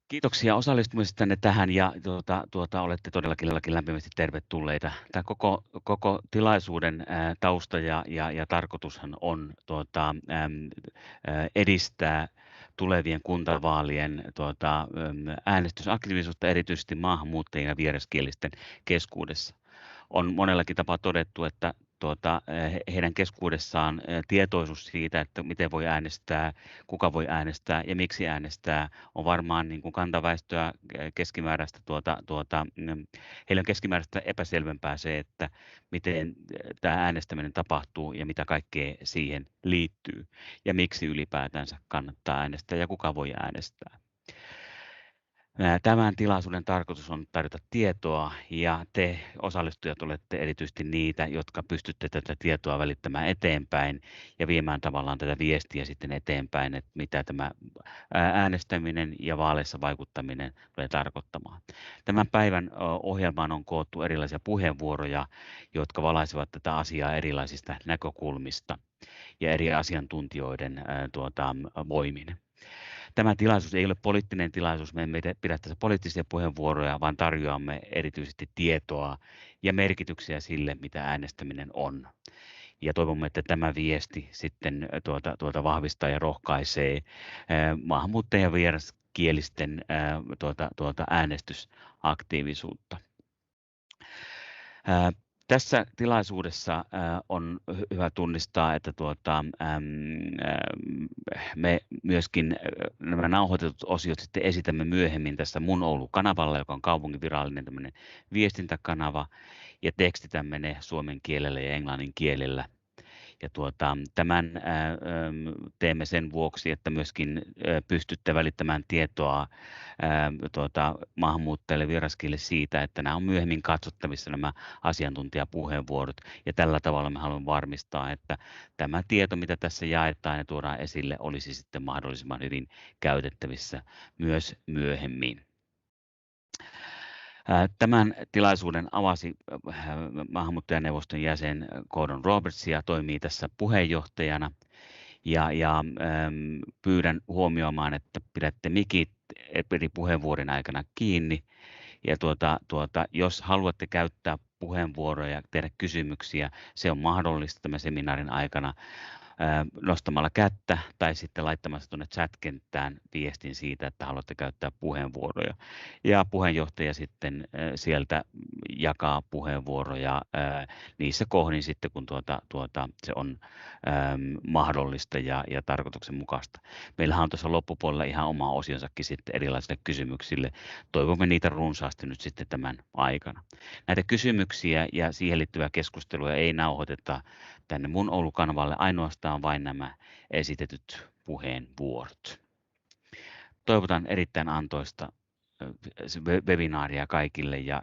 Kiitoksia osallistumisestanne tähän ja olette todellakin lämpimästi tervetulleita. Tämä koko tilaisuuden tausta ja tarkoitushan on edistää tulevien kuntavaalien äänestysaktiivisuutta erityisesti maahanmuuttajien ja vieraskielisten keskuudessa. On monellakin tapaa todettu, että heidän keskuudessaan tietoisuus siitä, että miten voi äänestää, kuka voi äänestää ja miksi äänestää, on varmaan niin kuin kantaväestöä keskimääräistä, heillä on keskimääräistä epäselvempää se, että miten tämä äänestäminen tapahtuu ja mitä kaikkea siihen liittyy ja miksi ylipäätänsä kannattaa äänestää ja kuka voi äänestää. Tämän tilaisuuden tarkoitus on tarjota tietoa ja te osallistujat olette erityisesti niitä, jotka pystytte tätä tietoa välittämään eteenpäin ja viemään tavallaan tätä viestiä sitten eteenpäin, että mitä tämä äänestäminen ja vaaleissa vaikuttaminen tulee tarkoittamaan. Tämän päivän ohjelmaan on koottu erilaisia puheenvuoroja, jotka valaisevat tätä asiaa erilaisista näkökulmista ja eri asiantuntijoiden voimin. Tämä tilaisuus ei ole poliittinen tilaisuus, me emme pidä tässä poliittisia puheenvuoroja, vaan tarjoamme erityisesti tietoa ja merkityksiä sille, mitä äänestäminen on. Ja toivomme, että tämä viesti sitten vahvistaa ja rohkaisee maahanmuuttajien ja vieraskielisten äänestysaktiivisuutta. Tässä tilaisuudessa on hyvä tunnistaa, että me myöskin nämä nauhoitetut osiot sitten esitämme myöhemmin tässä Mun Oulu-kanavalla, joka on kaupungin virallinen tämmöinen viestintäkanava, ja tekstitämme ne suomen kielellä ja englannin kielellä. Ja tämän teemme sen vuoksi, että myöskin pystytte välittämään tietoa maahanmuuttajille vieraskielille siitä, että nämä on myöhemmin katsottavissa nämä asiantuntijapuheenvuorot. Ja tällä tavalla me haluamme varmistaa, että tämä tieto, mitä tässä jaetaan ja tuodaan esille, olisi sitten mahdollisimman hyvin käytettävissä myös myöhemmin. Tämän tilaisuuden avasi maahanmuuttajaneuvoston jäsen Gordon Roberts ja toimii tässä puheenjohtajana. Ja pyydän huomioimaan, että pidätte mikit eri puheenvuoron aikana kiinni. Ja jos haluatte käyttää puheenvuoroja ja tehdä kysymyksiä, se on mahdollista tämän seminaarin aikana nostamalla kättä tai sitten laittamassa tuonne chat-kenttään viestin siitä, että haluatte käyttää puheenvuoroja. Ja puheenjohtaja sitten sieltä jakaa puheenvuoroja niissä kohdin sitten, kun se on mahdollista ja tarkoituksenmukaista. Meillähän on tuossa loppupuolella ihan oma osionsakin sitten erilaisille kysymyksille. Toivomme niitä runsaasti nyt sitten tämän aikana. Näitä kysymyksiä ja siihen liittyvää keskustelua ei nauhoiteta tänne Mun Oulu-kanavalle, ainoastaan vain nämä esitetyt puheenvuorot. Toivotan erittäin antoista webinaaria kaikille ja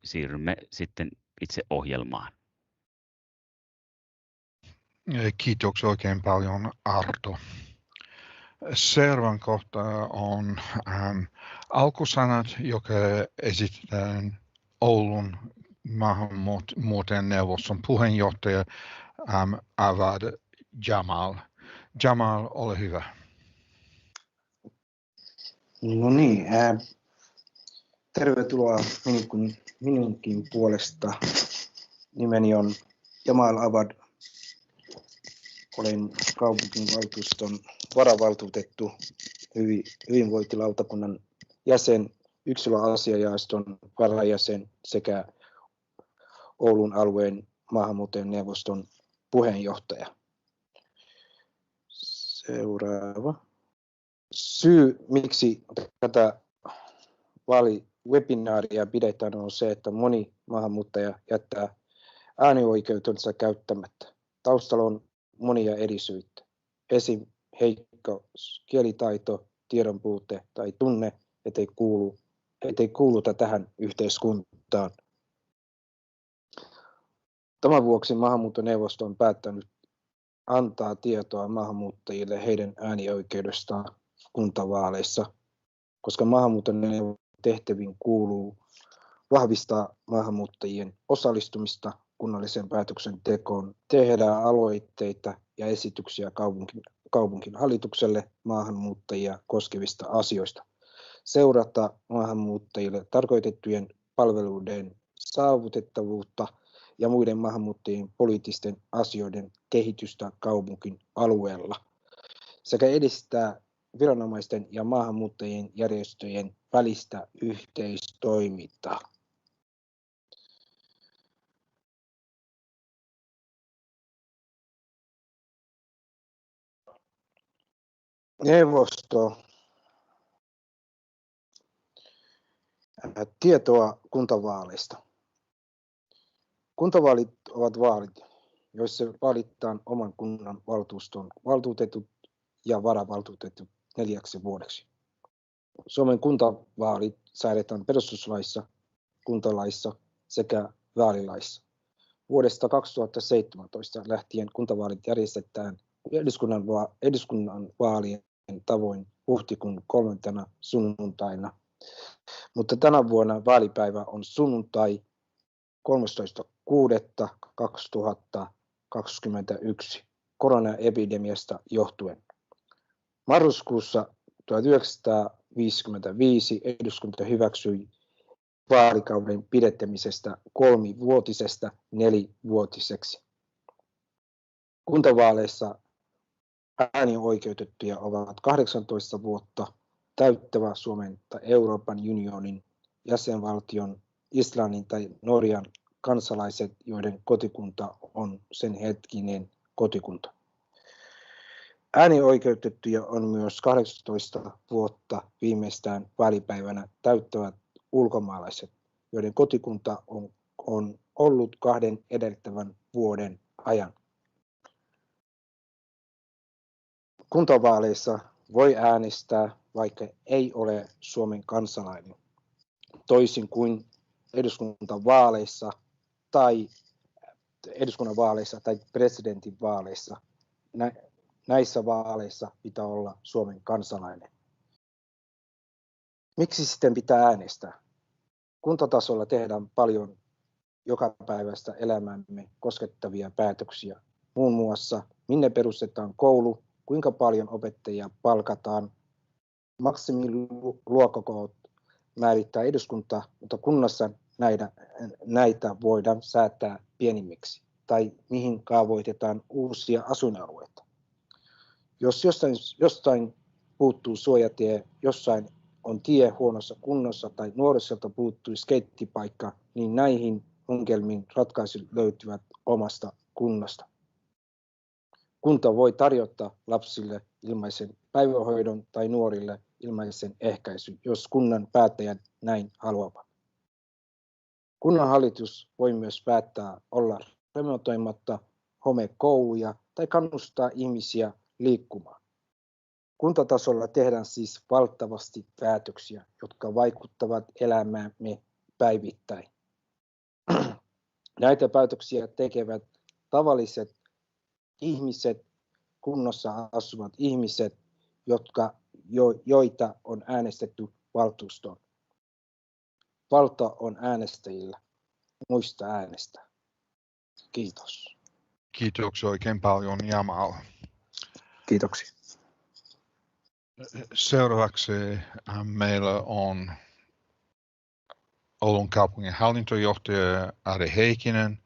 siirrymme sitten itse ohjelmaan. Kiitoksia oikein paljon, Arto. Seuraavan kohta on alkusanat, joka esitetään Oulun maahanmuuttajan neuvoston puheenjohtaja Awad Jamal. Jamal, ole hyvä. No niin, tervetuloa minunkin puolesta. Nimeni on Jamal Awad. Olen kaupunginvaltuuston varavaltuutettu, hyvinvointilautakunnan jäsen, yksilöasiajaoston varajäsen sekä Oulun alueen maahanmuuttajan neuvoston puheenjohtaja. Seuraava. Syy, miksi tätä vaalibinaaria pidetään, on se, että moni maahanmuuttaja jättää äänioikeutensa käyttämättä. Taustalla on monia eri syitä. Esim. Heikko kielitaito, tiedon puute tai tunne, ettei kuuluta tähän yhteiskuntaan. Tämän vuoksi maahanmuuttoneuvosto on päättänyt antaa tietoa maahanmuuttajille heidän äänioikeudestaan kuntavaaleissa, koska maahanmuuttoneuvoston tehtäviin kuuluu vahvistaa maahanmuuttajien osallistumista kunnalliseen päätöksentekoon, tehdä aloitteita ja esityksiä kaupungin hallitukselle maahanmuuttajia koskevista asioista. seurata maahanmuuttajille tarkoitettujen palveluiden saavutettavuutta ja muiden maahanmuuttajien poliittisten asioiden kehitystä kaupunkin alueella sekä edistää viranomaisten ja maahanmuuttajien järjestöjen välistä yhteistoimintaa. Neuvosto. Tietoa kuntavaaleista. Kuntavaalit ovat vaalit, joissa valitaan oman kunnan valtuuston valtuutetut ja varavaltuutetut 4 vuodeksi. Suomen kuntavaalit säädetään perustuslaissa, kuntalaissa sekä vaalilaissa. Vuodesta 2017 lähtien kuntavaalit järjestetään eduskunnan vaalien tavoin huhtikuun 3. sunnuntaina. Mutta tänä vuonna vaalipäivä on sunnuntai 13.6.2021 koronaepidemiasta johtuen. Marraskuussa 1955 eduskunta hyväksyi vaalikauden pidettämisestä 3-vuotisesta 4-vuotiseksi. Kuntavaaleissa äänioikeutettuja ovat 18 vuotta täyttävä Suomen tai Euroopan unionin jäsenvaltion, Islannin tai Norjan kansalaiset, joiden kotikunta on sen hetkinen kotikunta. Äänioikeutettuja on myös 18 vuotta viimeistään vaalipäivänä täyttävät ulkomaalaiset, joiden kotikunta on ollut 2 edeltävän vuoden ajan. Kuntavaaleissa voi äänestää, vaikka ei ole Suomen kansalainen, toisin kuin eduskuntavaaleissa tai presidentinvaaleissa. Näissä vaaleissa pitää olla Suomen kansalainen. Miksi sitten pitää äänestää? Kuntatasolla tehdään paljon jokapäiväistä elämäämme koskettavia päätöksiä. Muun muassa, minne perustetaan koulu, kuinka paljon opettajia palkataan, maksimiluokkakoot määrittää eduskunta, mutta kunnassa näitä voidaan säätää pienimmiksi, tai mihin kaavoitetaan uusia asuinalueita. Jos jostain puuttuu suojatie, jossain on tie huonossa kunnossa tai nuorisolta puuttuu skeittipaikka, niin näihin ongelmiin ratkaisut löytyvät omasta kunnasta. Kunta voi tarjota lapsille ilmaisen päivähoidon tai nuorille ilmaisen ehkäisyn, jos kunnan päättäjät näin haluavat. Kunnanhallitus voi myös päättää olla remontoimatta homekouluja tai kannustaa ihmisiä liikkumaan. Kuntatasolla tehdään siis valtavasti päätöksiä, jotka vaikuttavat elämäämme päivittäin. Näitä päätöksiä tekevät tavalliset ihmiset, kunnassa asuvat ihmiset, joita on äänestetty valtuustoon. Valta on äänestäjillä. Muista äänestää. Kiitos. Kiitoksia oikein paljon, Jamal. Kiitoksia. Seuraavaksi meillä on Oulun kaupungin hallintojohtaja Ari Heikkinen,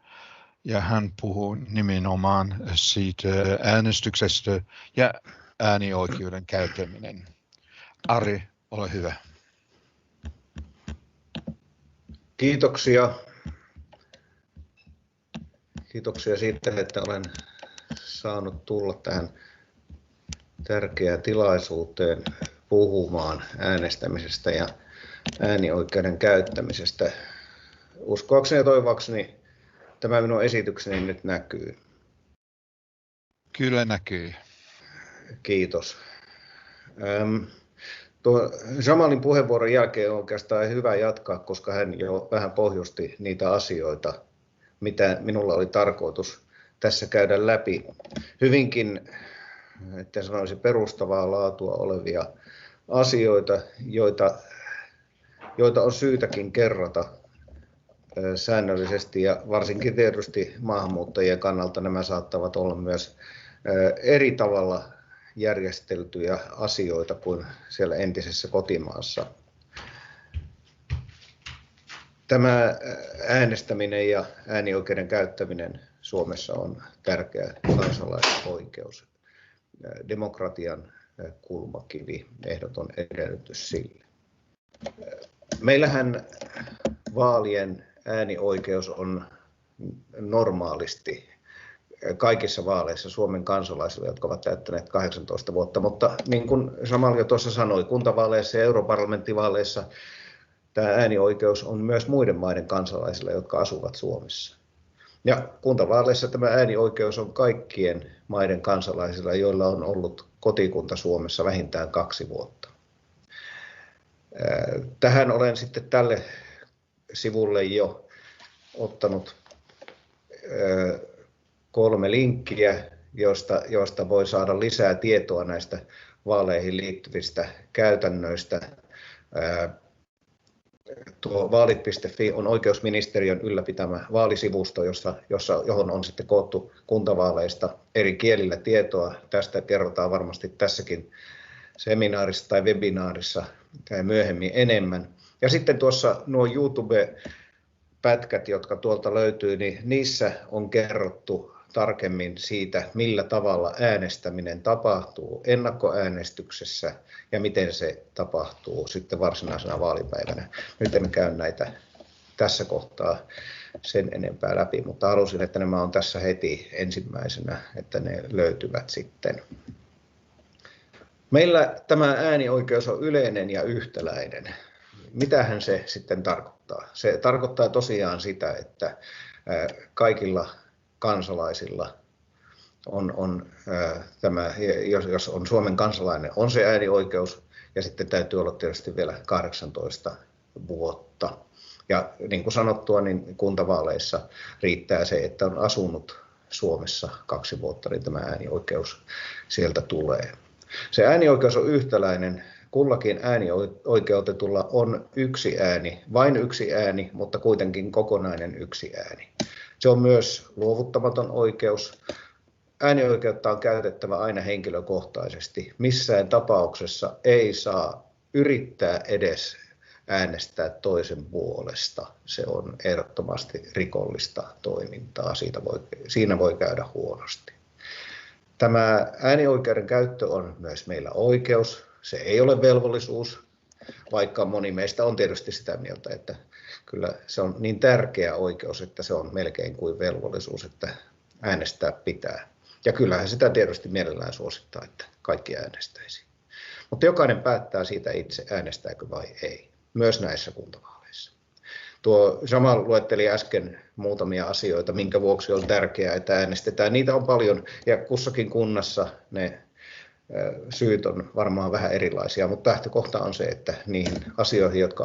ja hän puhuu nimenomaan siitä äänestyksestä ja äänioikeuden käyttäminen. Ari, ole hyvä. Kiitoksia. Kiitoksia siitä, että olen saanut tulla tähän tärkeään tilaisuuteen puhumaan äänestämisestä ja äänioikeuden käyttämisestä. Uskoakseni ja toivoakseni tämä minun esitykseni nyt näkyy. Kyllä näkyy. Kiitos. Jamalin puheenvuoron jälkeen on oikeastaan hyvä jatkaa, koska hän jo vähän pohjusti niitä asioita, mitä minulla oli tarkoitus tässä käydä läpi. Hyvinkin, etten sanoisi perustavaa laatua olevia asioita, joita on syytäkin kerrata säännöllisesti, ja varsinkin tietysti maahanmuuttajien kannalta nämä saattavat olla myös eri tavalla järjesteltyjä asioita kuin siellä entisessä kotimaassa. Tämä äänestäminen ja äänioikeuden käyttäminen Suomessa on tärkeä kansalaisoikeus, demokratian kulmakivi, ehdoton edellytys sille. Meillähän vaalien äänioikeus on normaalisti kaikissa vaaleissa Suomen kansalaisille, jotka ovat täyttäneet 18 vuotta, mutta niin kuin Jamal jo tuossa sanoi, kuntavaaleissa ja europarlamenttivaaleissa tämä äänioikeus on myös muiden maiden kansalaisille, jotka asuvat Suomessa. Ja kuntavaaleissa tämä äänioikeus on kaikkien maiden kansalaisilla, joilla on ollut kotikunta Suomessa vähintään 2 vuotta. Tähän olen sitten tälle sivulle jo ottanut 3 linkkiä, joista voi saada lisää tietoa näistä vaaleihin liittyvistä käytännöistä. Tuo vaalit.fi on oikeusministeriön ylläpitämä vaalisivusto, johon on sitten koottu kuntavaaleista eri kielillä tietoa. Tästä kerrotaan varmasti tässäkin seminaarissa tai webinaarissa myöhemmin enemmän. Ja sitten tuossa nuo YouTube-pätkät, jotka tuolta löytyy, niin niissä on kerrottu tarkemmin siitä, millä tavalla äänestäminen tapahtuu ennakkoäänestyksessä ja miten se tapahtuu sitten varsinaisena vaalipäivänä. Nyt en käy näitä tässä kohtaa sen enempää läpi, mutta halusin, että nämä on tässä heti ensimmäisenä, että ne löytyvät sitten. Meillä tämä äänioikeus on yleinen ja yhtäläinen. Mitähän se sitten tarkoittaa? Se tarkoittaa tosiaan sitä, että kaikilla kansalaisilla on tämä, jos on Suomen kansalainen, on se äänioikeus, ja sitten täytyy olla tietysti vielä 18 vuotta. Ja niin kuin sanottua, niin kuntavaaleissa riittää se, että on asunut Suomessa 2 vuotta, niin tämä äänioikeus sieltä tulee. Se äänioikeus on yhtäläinen. Kullakin äänioikeutetulla on 1 ääni, vain 1 ääni, mutta kuitenkin kokonainen 1 ääni. Se on myös luovuttamaton oikeus. Äänioikeutta on käytettävä aina henkilökohtaisesti. Missään tapauksessa ei saa yrittää edes äänestää toisen puolesta. Se on ehdottomasti rikollista toimintaa. Siinä voi käydä huonosti. Tämä äänioikeuden käyttö on myös meillä oikeus. Se ei ole velvollisuus, vaikka moni meistä on tietysti sitä mieltä, että kyllä se on niin tärkeä oikeus, että se on melkein kuin velvollisuus, että äänestää pitää. Ja kyllähän sitä tietysti mielellään suosittaa, että kaikki äänestäisi. Mutta jokainen päättää siitä itse, äänestääkö vai ei, myös näissä kuntavaaleissa. Tuo Jamal luetteli äsken muutamia asioita, minkä vuoksi on tärkeää, että äänestetään. Niitä on paljon ja kussakin kunnassa ne syyt on varmaan vähän erilaisia, mutta lähtökohta on se, että niihin asioihin, jotka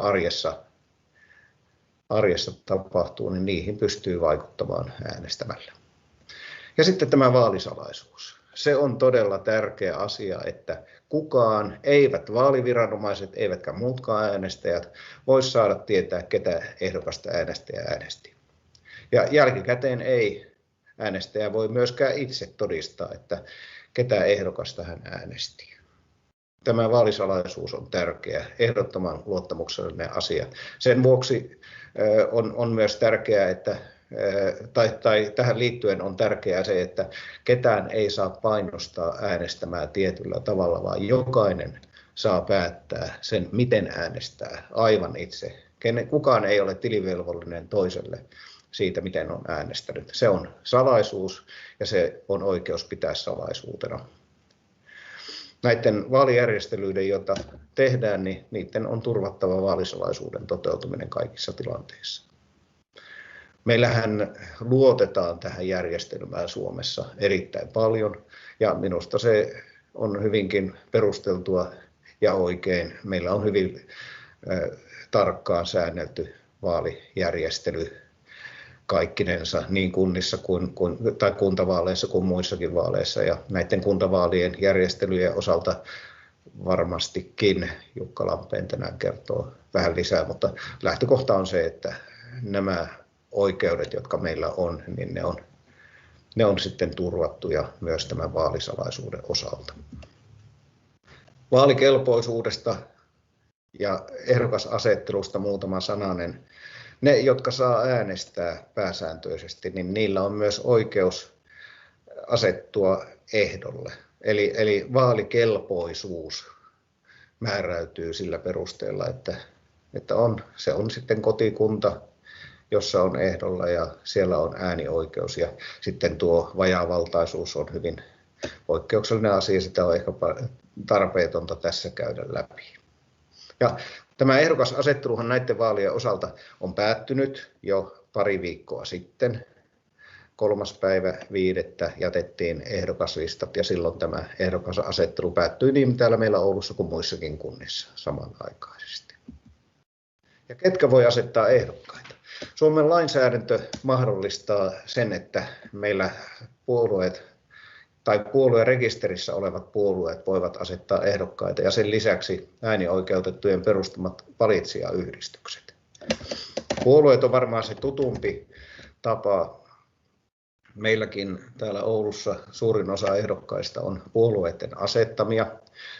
arjessa tapahtuu, niin niihin pystyy vaikuttamaan äänestämällä. Ja sitten tämä vaalisalaisuus. Se on todella tärkeä asia, että kukaan, eivät vaaliviranomaiset, eivätkä muutkaan äänestäjät, voi saada tietää, ketä ehdokasta äänestäjä äänesti. Ja jälkikäteen ei äänestäjä voi myöskään itse todistaa, että ketä ehdokasta hän äänesti. Tämä vaalisalaisuus on tärkeä, ehdottoman luottamuksellinen asia. Sen vuoksi on myös tärkeää, että tai tähän liittyen on tärkeää se, että ketään ei saa painostaa äänestämään tietyllä tavalla, vaan jokainen saa päättää sen, miten äänestää aivan itse. Kukaan ei ole tilivelvollinen toiselle siitä, miten on äänestänyt. Se on salaisuus ja se on oikeus pitää salaisuutena. Näiden vaalijärjestelyiden, joita tehdään, niin niiden on turvattava vaalisalaisuuden toteutuminen kaikissa tilanteissa. Meillähän luotetaan tähän järjestelmään Suomessa erittäin paljon ja minusta se on hyvinkin perusteltua ja oikein. Meillä on hyvin tarkkaan säännelty vaalijärjestely kaikkinensa niin kunnissa tai kuntavaaleissa kuin muissakin vaaleissa. Ja näiden kuntavaalien järjestelyjen osalta varmastikin Jukka Lampeen tänään kertoo vähän lisää, mutta lähtökohta on se, että nämä oikeudet, jotka meillä on, niin ne on sitten turvattuja myös tämän vaalisalaisuuden osalta. Vaalikelpoisuudesta ja ehdokasasettelusta muutama sananen. ne, jotka saa äänestää pääsääntöisesti, niin niillä on myös oikeus asettua ehdolle. Eli vaalikelpoisuus määräytyy sillä perusteella, että se on sitten kotikunta, jossa on ehdolla ja siellä on äänioikeus. Ja sitten tuo vajaavaltaisuus on hyvin poikkeuksellinen asia, sitä on ehkä tarpeetonta tässä käydä läpi. Ja tämä ehdokasasetteluhan näiden vaalien osalta on päättynyt jo pari viikkoa sitten. 3.5. jätettiin ehdokaslistat ja silloin tämä ehdokasasettelu päättyi niin täällä meillä Oulussa kuin muissakin kunnissa samanaikaisesti. Ja ketkä voi asettaa ehdokkaita? Suomen lainsäädäntö mahdollistaa sen, että meillä puolueet tai puoluerekisterissä olevat puolueet voivat asettaa ehdokkaita ja sen lisäksi äänioikeutettujen perustamat valitsijayhdistykset. Puolueet on varmaan se tutumpi tapa. Meilläkin täällä Oulussa suurin osa ehdokkaista on puolueiden asettamia.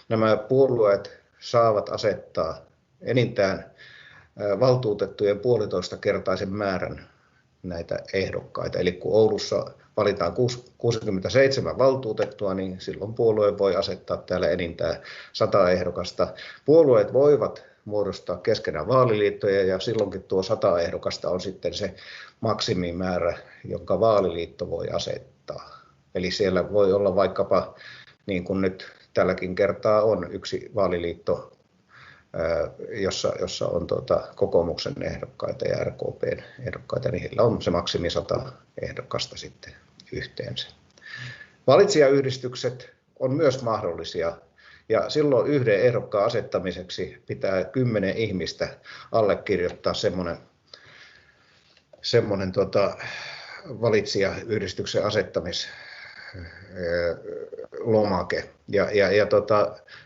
Nämä puolueet saavat asettaa enintään valtuutettujen 1,5-kertaisen määrän näitä ehdokkaita. Eli kun Oulussa valitaan 67 valtuutettua, niin silloin puolue voi asettaa täällä enintään 100 ehdokasta. Puolueet voivat muodostaa keskenään vaaliliittoja ja silloinkin tuo 100 ehdokasta on sitten se maksimimäärä, jonka vaaliliitto voi asettaa. Eli siellä voi olla vaikkapa, niin kuin nyt tälläkin kertaa on yksi vaaliliitto, jossa on kokoomuksen ehdokkaita ja RKPn ehdokkaita, niin heillä on se maksimi 100 ehdokasta sitten yhteensä. Valitsijayhdistykset on myös mahdollisia. Ja silloin yhden ehdokkaan asettamiseksi pitää 10 ihmistä allekirjoittaa semmoinen valitsijayhdistyksen asettamislomake.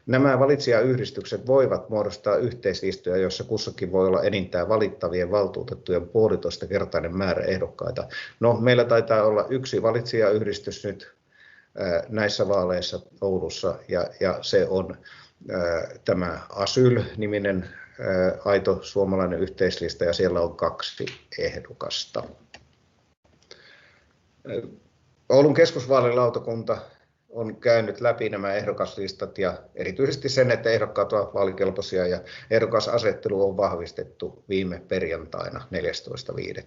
Nämä valitsijayhdistykset voivat muodostaa yhteislistoja, joissa kussakin voi olla enintään valittavien valtuutettujen 1,5-kertainen määrä ehdokkaita. No, meillä taitaa olla yksi valitsijayhdistys nyt näissä vaaleissa Oulussa, ja se on tämä ASYL-niminen aito suomalainen yhteislista, ja siellä on 2 ehdokasta. Oulun keskusvaalilautakunta on käynyt läpi nämä ehdokaslistat ja erityisesti sen, että ehdokkaat ovat vaalikelpoisia ja ehdokasasettelu on vahvistettu viime perjantaina 14.5.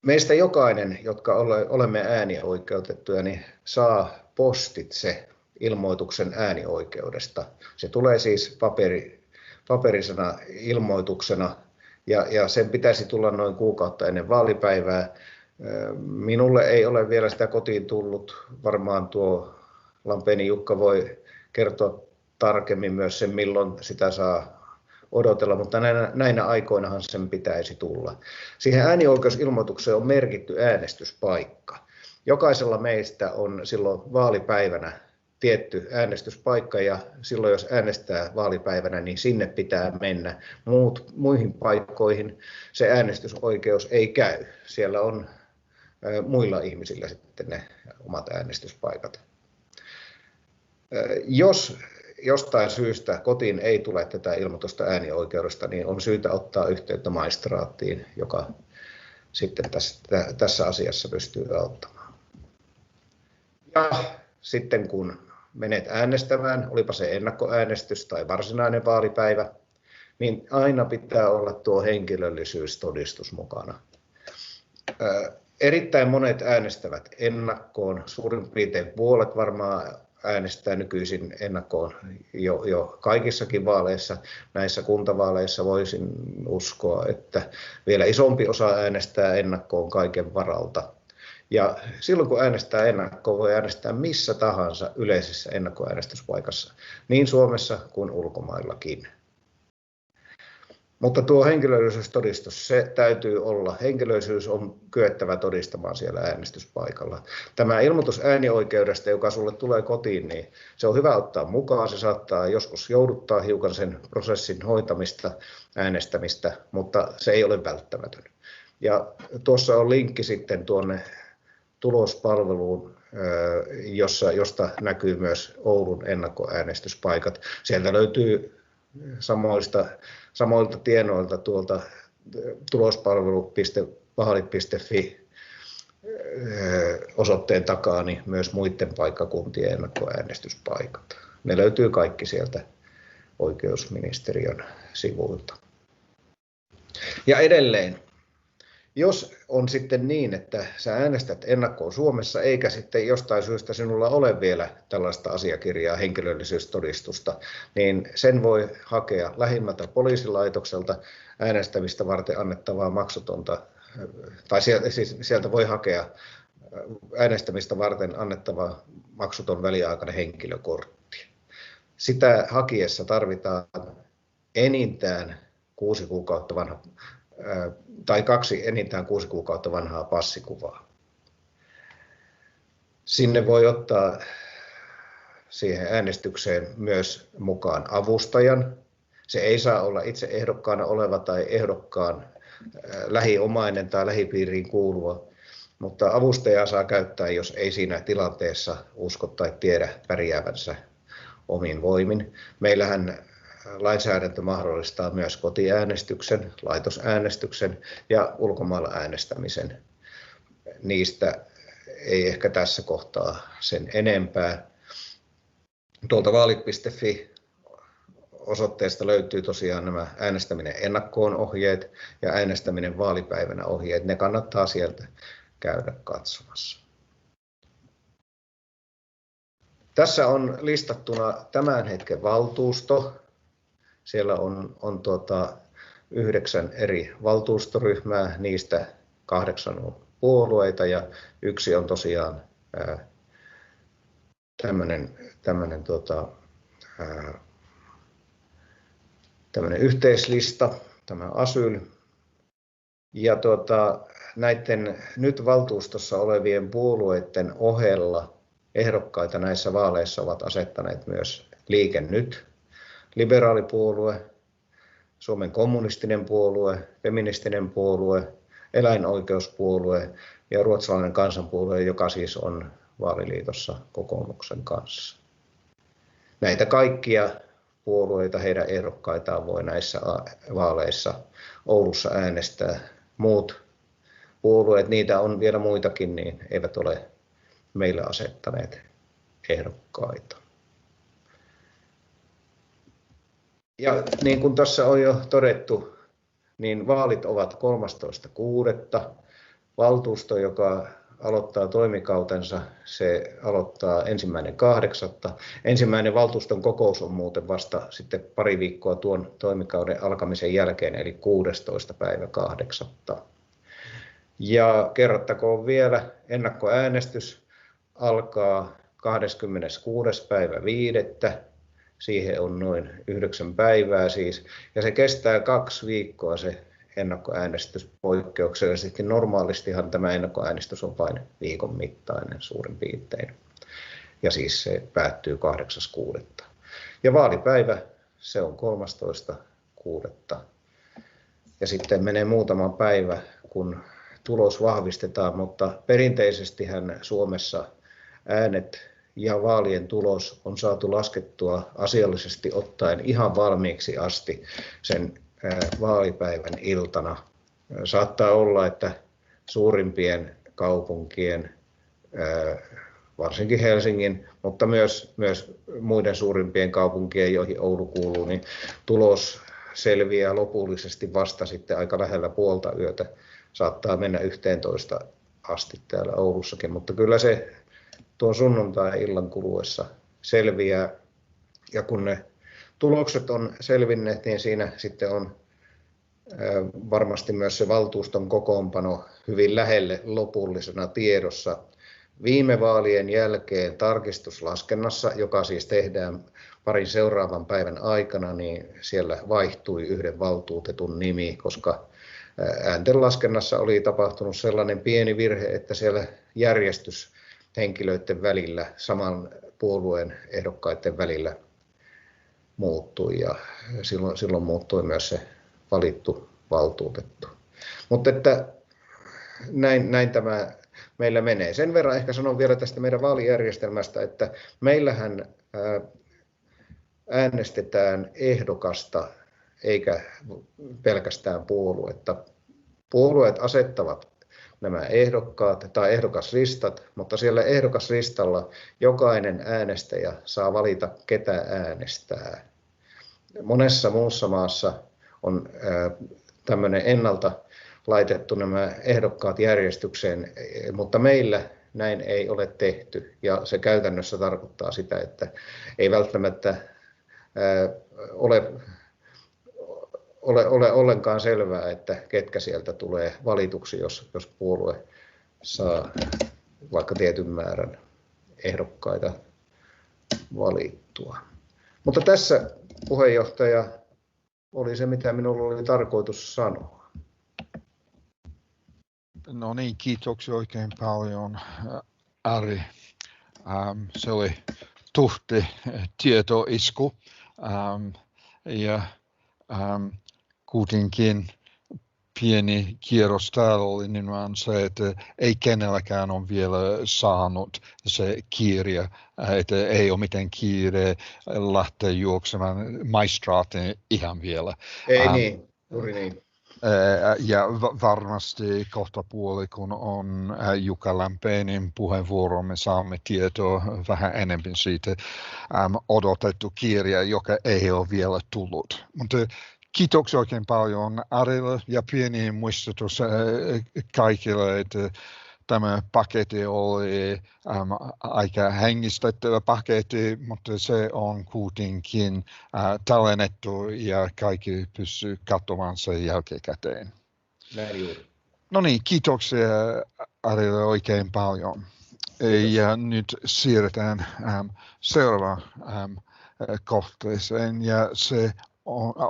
Meistä jokainen, jotka olemme äänioikeutettuja, niin saa postitse ilmoituksen äänioikeudesta. Se tulee siis paperisena ilmoituksena ja sen pitäisi tulla noin kuukautta ennen vaalipäivää. Minulle ei ole vielä sitä kotiin tullut. Varmaan tuo Lampeeni Jukka voi kertoa tarkemmin myös sen, milloin sitä saa odotella, mutta näinä aikoinahan sen pitäisi tulla. Siihen äänioikeusilmoitukseen on merkitty äänestyspaikka. Jokaisella meistä on silloin vaalipäivänä tietty äänestyspaikka ja silloin jos äänestää vaalipäivänä, niin sinne pitää mennä. Muihin paikkoihin se äänestysoikeus ei käy. Siellä on muilla ihmisillä sitten ne omat äänestyspaikat. Jos jostain syystä kotiin ei tule tätä ilmoitusta äänioikeudesta, niin on syytä ottaa yhteyttä maistraattiin, joka sitten tässä asiassa pystyy auttamaan. Ja sitten kun menet äänestämään, olipa se ennakkoäänestys tai varsinainen vaalipäivä, niin aina pitää olla tuo henkilöllisyystodistus mukana. Erittäin monet äänestävät ennakkoon, suurin piirtein puolet varmaan äänestää nykyisin ennakkoon jo kaikissakin vaaleissa. Näissä kuntavaaleissa voisin uskoa, että vielä isompi osa äänestää ennakkoon kaiken varalta. Ja silloin kun äänestää ennakkoon, voi äänestää missä tahansa yleisessä ennakkoäänestyspaikassa, niin Suomessa kuin ulkomaillakin. Mutta tuo henkilöllisyystodistus, se täytyy olla. Henkilöllisyys on kyettävä todistamaan siellä äänestyspaikalla. Tämä ilmoitus äänioikeudesta, joka sulle tulee kotiin, niin se on hyvä ottaa mukaan. Se saattaa joskus jouduttaa hiukan sen prosessin hoitamista, äänestämistä, mutta se ei ole välttämätön. Ja tuossa on linkki sitten tuonne tulospalveluun, josta näkyy myös Oulun ennakkoäänestyspaikat. Sieltä löytyy samoilta tienoilta tuolta tulospalvelu.vaalit.fi osoitteen takaa niin myös muiden paikkakuntien ennakkoäänestyspaikat. Ne löytyy kaikki sieltä oikeusministeriön sivuilta. Ja edelleen, jos on sitten niin, että sä äänestät ennakkoon Suomessa, eikä sitten jostain syystä sinulla ole vielä tällaista asiakirjaa, henkilöllisyystodistusta, niin sen voi hakea lähimmältä poliisilaitokselta äänestämistä varten annettavaa maksutonta, tai sieltä voi hakea äänestämistä varten annettava maksuton väliaikainen henkilökortti. Sitä hakiessa tarvitaan enintään 6 kuukautta vanha tai 2 enintään 6 kuukautta vanhaa passikuvaa. Sinne voi ottaa siihen äänestykseen myös mukaan avustajan. Se ei saa olla itse ehdokkaana oleva tai ehdokkaan lähiomainen tai lähipiiriin kuuluva, mutta avustajaa saa käyttää, jos ei siinä tilanteessa usko tai tiedä pärjäävänsä omin voimin. Meillähän lainsäädäntö mahdollistaa myös kotiäänestyksen, laitosäänestyksen ja ulkomailla äänestämisen. Niistä ei ehkä tässä kohtaa sen enempää. Tuolta vaalit.fi osoitteesta löytyy tosiaan nämä äänestäminen ennakkoon ohjeet ja äänestäminen vaalipäivänä ohjeet. Ne kannattaa sieltä käydä katsomassa. Tässä on listattuna tämän hetken valtuusto. Siellä on 9 eri valtuustoryhmää, niistä 8 on puolueita ja 1 on tosiaan tämmöinen yhteislista, tämä Asyl. Ja näiden nyt valtuustossa olevien puolueiden ohella ehdokkaita näissä vaaleissa ovat asettaneet myös Liike Nyt, liberaalipuolue, Suomen kommunistinen puolue, feministinen puolue, eläinoikeuspuolue ja ruotsalainen kansanpuolue, joka siis on vaaliliitossa kokoomuksen kanssa. Näitä kaikkia puolueita, heidän ehdokkaitaan voi näissä vaaleissa Oulussa äänestää. Muut puolueet, niitä on vielä muitakin, niin eivät ole meille asettaneet ehdokkaita. Ja niin kuin tässä on jo todettu, niin vaalit ovat 13.6. Valtuusto, joka aloittaa toimikautensa, se aloittaa 1.8. Ensimmäinen valtuuston kokous on muuten vasta sitten pari viikkoa tuon toimikauden alkamisen jälkeen, eli 16.8. Ja kerrottakoon vielä, ennakkoäänestys alkaa 26.5. Siihen on noin 9 päivää siis, ja se kestää 2 viikkoa se ennakkoäänestys poikkeuksellisesti. Normaalistihan tämä ennakkoäänestys on vain viikon mittainen suurin piirtein, ja siis se päättyy 8.6. Ja vaalipäivä, se on 13.6. Ja sitten menee muutama päivä, kun tulos vahvistetaan, mutta perinteisestihän Suomessa äänet ja vaalien tulos on saatu laskettua asiallisesti ottaen ihan valmiiksi asti sen vaalipäivän iltana. Saattaa olla, että suurimpien kaupunkien, varsinkin Helsingin, mutta myös muiden suurimpien kaupunkien, joihin Oulu kuuluu, niin tulos selviää lopullisesti vasta sitten aika lähellä puolta yötä. Saattaa mennä 11 asti täällä Oulussakin, mutta kyllä se tuon sunnuntai-illan kuluessa selviää, ja kun ne tulokset on selvinneet, niin siinä sitten on varmasti myös se valtuuston kokoonpano hyvin lähelle lopullisena tiedossa. Viime vaalien jälkeen tarkistuslaskennassa, joka siis tehdään parin seuraavan päivän aikana, niin siellä vaihtui 1 valtuutetun nimi, koska ääntenlaskennassa oli tapahtunut sellainen pieni virhe, että siellä järjestys henkilöiden välillä, saman puolueen ehdokkaiden välillä muuttui, ja silloin muuttui myös se valittu valtuutettu. Mutta että näin tämä meillä menee. Sen verran ehkä sanon vielä tästä meidän vaalijärjestelmästä, että meillähän äänestetään ehdokasta eikä pelkästään puoluetta. Puolueet asettavat nämä ehdokkaat tai ehdokaslistat, mutta siellä ehdokaslistalla jokainen äänestäjä saa valita, ketä äänestää. Monessa muussa maassa on tämmöinen ennalta laitettu nämä ehdokkaat järjestykseen, mutta meillä näin ei ole tehty, ja se käytännössä tarkoittaa sitä, että ei välttämättä ole ollenkaan selvää, että ketkä sieltä tulee valituksi, jos puolue saa vaikka tietyn määrän ehdokkaita valittua. Mutta tässä, puheenjohtaja, oli se, mitä minulla oli tarkoitus sanoa. No niin, kiitoksia oikein paljon, Ari. Se oli tuhti tietoisku. Ja kuitenkin pieni kierros täällä oli nimenomaan se, että ei kenelläkään ole vielä saanut se kirja, että ei ole mitään kiire lähteä juoksemaan maistraatiin ihan vielä. Ei niin, juuri niin. Ja varmasti kohta puoli, kun on Jukka Lämpeenin puheenvuoro, me saamme tietoa vähän enemmän siitä odotettu kirja, joka ei ole vielä tullut. Mutta kiitoksia oikein paljon Arille ja pieni muistutus kaikille, että tämä paketti oli aika hengistettävä paketti, mutta se on kuitenkin tallennettu ja kaikki pystyy katsomaan sen jälkikäteen. Näin juuri. No niin, kiitoksia Arille oikein paljon. Ja nyt siirretään seuraavaan kohteeseen ja se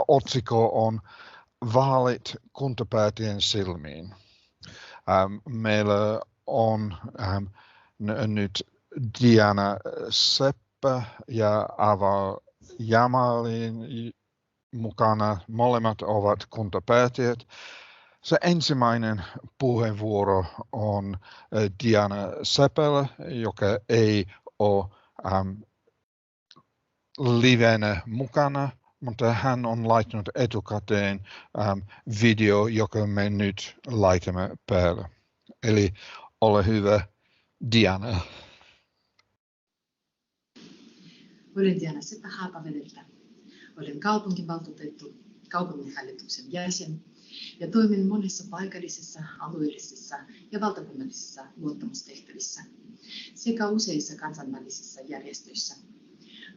otsikko on Vaalit kuntapäättäjien silmiin. Meillä on nyt Diana Seppä ja Ava Jamalin mukana. Molemmat ovat kuntapäättäjät. Se ensimmäinen puheenvuoro on Diana Seppällä, joka ei ole livenä mukana, mutta hän on laittanut etukäteen video, joka me nyt laitamme päälle. Eli ole hyvä, Diana. Olen Diana Seppä Haapavedeltä. Olen kaupunginvaltuutettu, kaupunginhallituksen jäsen ja toimin monissa paikallisissa, alueellisissa ja valtakunnallisissa luottamustehtävissä sekä useissa kansainvälisissä järjestöissä.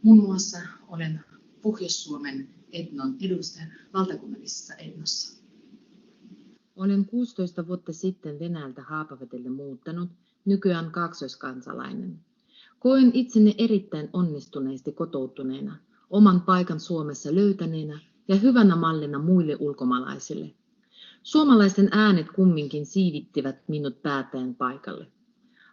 Muun muassa olen Pohjois-Suomen etnon edustaja valtakunnallisessa etnossa. Olen 16 vuotta sitten Venäjältä Haapavedelle muuttanut, nykyään kaksoiskansalainen. Koen itseni erittäin onnistuneesti kotoutuneena, oman paikan Suomessa löytäneenä ja hyvänä mallina muille ulkomaalaisille. Suomalaisten äänet kumminkin siivittivät minut päättäjän paikalle.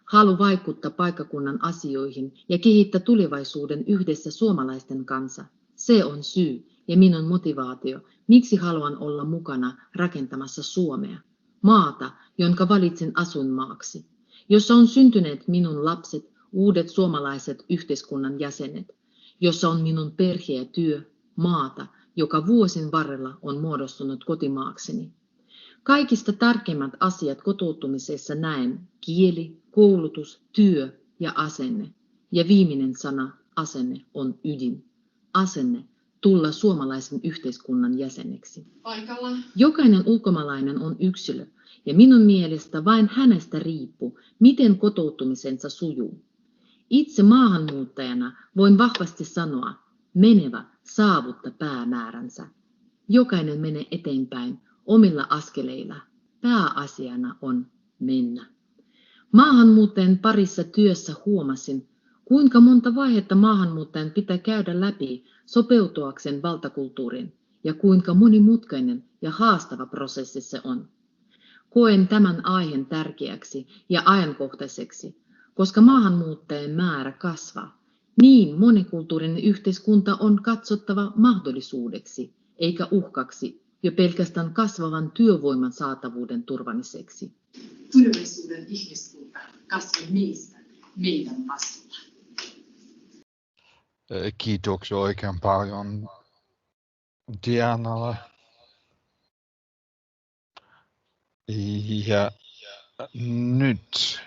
Halu vaikuttaa paikkakunnan asioihin ja kehittää tulevaisuuden yhdessä suomalaisten kanssa. Se on syy ja minun motivaatio, miksi haluan olla mukana rakentamassa Suomea, maata, jonka valitsen asuinmaaksi, jossa on syntyneet minun lapset, uudet suomalaiset yhteiskunnan jäsenet, jossa on minun perhe ja työ, maata, joka vuosien varrella on muodostunut kotimaakseni. Kaikista tärkeimmät asiat kotoutumisessa näen kieli, koulutus, työ ja asenne. Ja viimeinen sana, asenne, on ydin. Asenne, tulla suomalaisen yhteiskunnan jäseneksi. Paikalla. Jokainen ulkomaalainen on yksilö, ja minun mielestä vain hänestä riippuu, miten kotoutumisensa sujuu. Itse maahanmuuttajana voin vahvasti sanoa, menevä saavutta päämääränsä. Jokainen menee eteenpäin omilla askeleilla. Pääasiana on mennä. Maahanmuuttajan parissa työssä huomasin, kuinka monta vaihetta maahanmuuttajan pitää käydä läpi sopeutuakseen valtakulttuuriin ja kuinka monimutkainen ja haastava prosessi se on. Koen tämän aiheen tärkeäksi ja ajankohtaiseksi, koska maahanmuuttajien määrä kasvaa. Niin monikulttuurinen yhteiskunta on katsottava mahdollisuudeksi, eikä uhkaksi jo pelkästään kasvavan työvoiman saatavuuden turvaamiseksi. Tulevaisuuden ihmiskunta kasvaa meistä, meidän vastuulla. Kiitoksia oikein paljon Dianalle. Ja nyt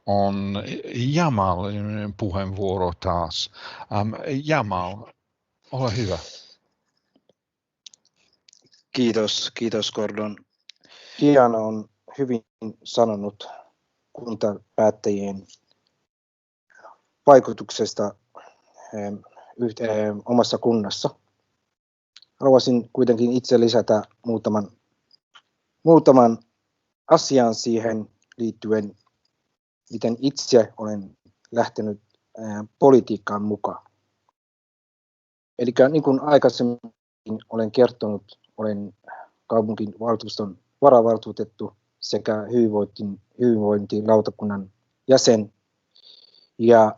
on Jamalin puheenvuoro taas. Jamal, ole hyvä. Kiitos Gordon. Diana on hyvin sanonut kuntapäättäjien vaikutuksesta omassa kunnassa. Haluaisin kuitenkin itse lisätä muutaman asian siihen liittyen, miten itse olen lähtenyt politiikkaan mukaan. Eli niin kuin aikaisemmin olen kertonut, olen kaupunginvaltuuston varavaltuutettu sekä hyvinvointilautakunnan jäsen. Ja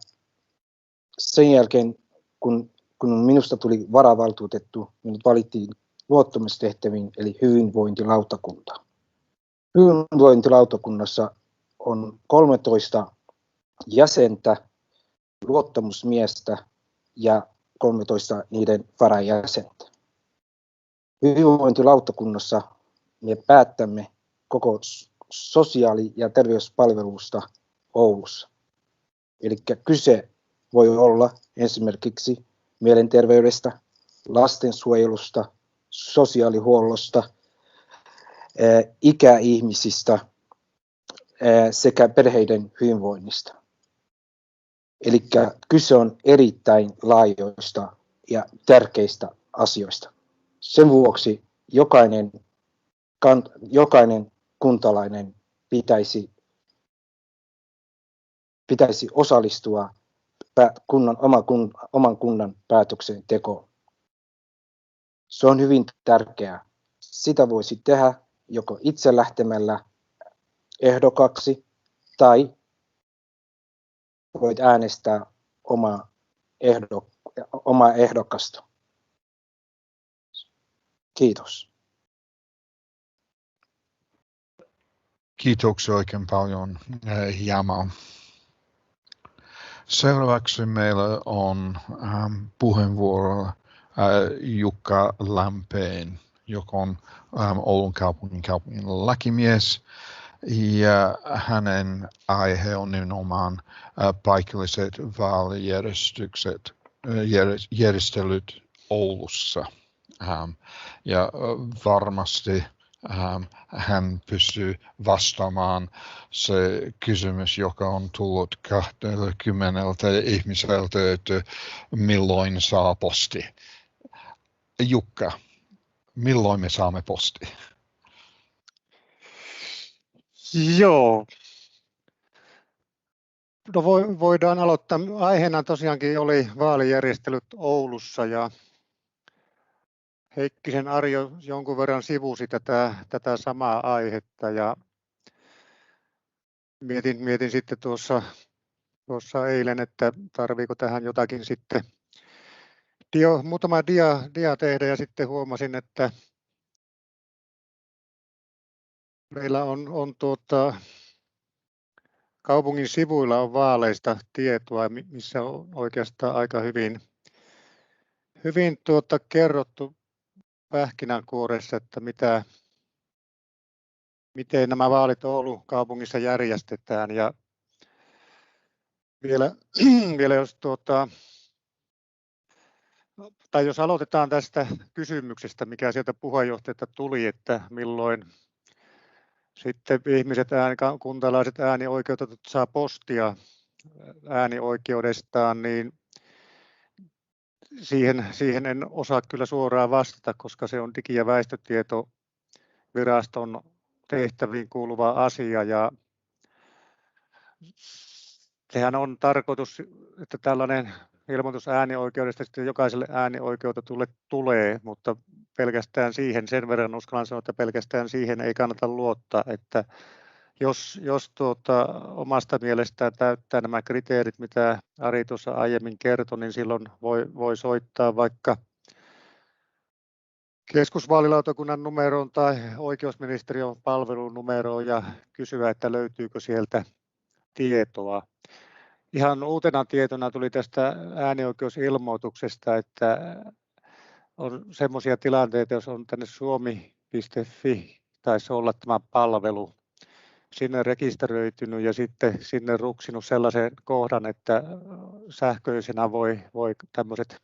sen jälkeen, kun minusta tuli varavaltuutettu, minut valittiin luottamustehtäviin eli hyvinvointilautakunta. Hyvinvointilautakunnassa on 13 jäsentä, luottamusmiestä ja 13 niiden varajäsentä. Hyvinvointilautakunnassa me päättämme koko sosiaali- ja terveyspalvelusta Oulussa. Eli kyse voi olla esimerkiksi mielenterveydestä, lastensuojelusta, sosiaalihuollosta, ikäihmisistä sekä perheiden hyvinvoinnista. Eli kyse on erittäin laajoista ja tärkeistä asioista. Sen vuoksi jokainen kuntalainen pitäisi osallistua oman kunnan päätöksentekoon. Se on hyvin tärkeää. Sitä voisi tehdä joko itse lähtemällä ehdokaksi tai voit äänestää omaa ehdokasta. Kiitos. Kiitoksia oikein paljon, Jamal. Seuraavaksi meillä on puheenvuoro Jukka Lampeen, joka on Oulun kaupungin lakimies. Ja hänen aihe on nimenomaan paikalliset vaalijärjestelyt Oulussa. Ja varmasti hän pystyy vastaamaan se kysymys, joka on tullut 20 ihmiseltä, että milloin saa posti. Jukka, milloin me saamme posti? Joo. No voidaan aloittaa. Aiheena tosiaankin oli vaalijärjestelyt Oulussa ja Heikkisen Arjo jonkun verran sivusi tätä samaa aihetta ja mietin sitten tuossa eilen, että tarviiko tähän jotakin sitten muutama dia tehdä ja sitten huomasin, että meillä on kaupungin sivuilla on vaaleista tietoa, missä on oikeastaan aika hyvin kerrottu pähkinänkuoressa, että miten nämä vaalit Oulun kaupungissa järjestetään. Ja vielä jos aloitetaan tästä kysymyksestä, mikä sieltä puheenjohtajalta tuli, että milloin sitten kuntalaiset äänioikeutetut saa postia äänioikeudestaan, niin siihen en osaa kyllä suoraan vastata, koska se on Digi- ja väestötietoviraston tehtäviin kuuluva asia. Ja sehän on tarkoitus, että tällainen ilmoitus äänioikeudesta sitten jokaiselle äänioikeutetulle tulee, mutta pelkästään siihen, sen verran uskallan sanoa, että pelkästään siihen ei kannata luottaa, että jos omasta mielestään täyttää nämä kriteerit, mitä Ari tuossa aiemmin kertoi, niin silloin voi soittaa vaikka keskusvaalilautakunnan numeroon tai oikeusministeriön palvelun numeroon ja kysyä, että löytyykö sieltä tietoa. Ihan uutena tietona tuli tästä äänioikeusilmoituksesta, että on semmoisia tilanteita, jos on tänne suomi.fi, taisi olla tämä palvelu, sinne rekisteröitynyt ja sitten sinne ruksinut sellaisen kohdan, että sähköisenä voi tämmöiset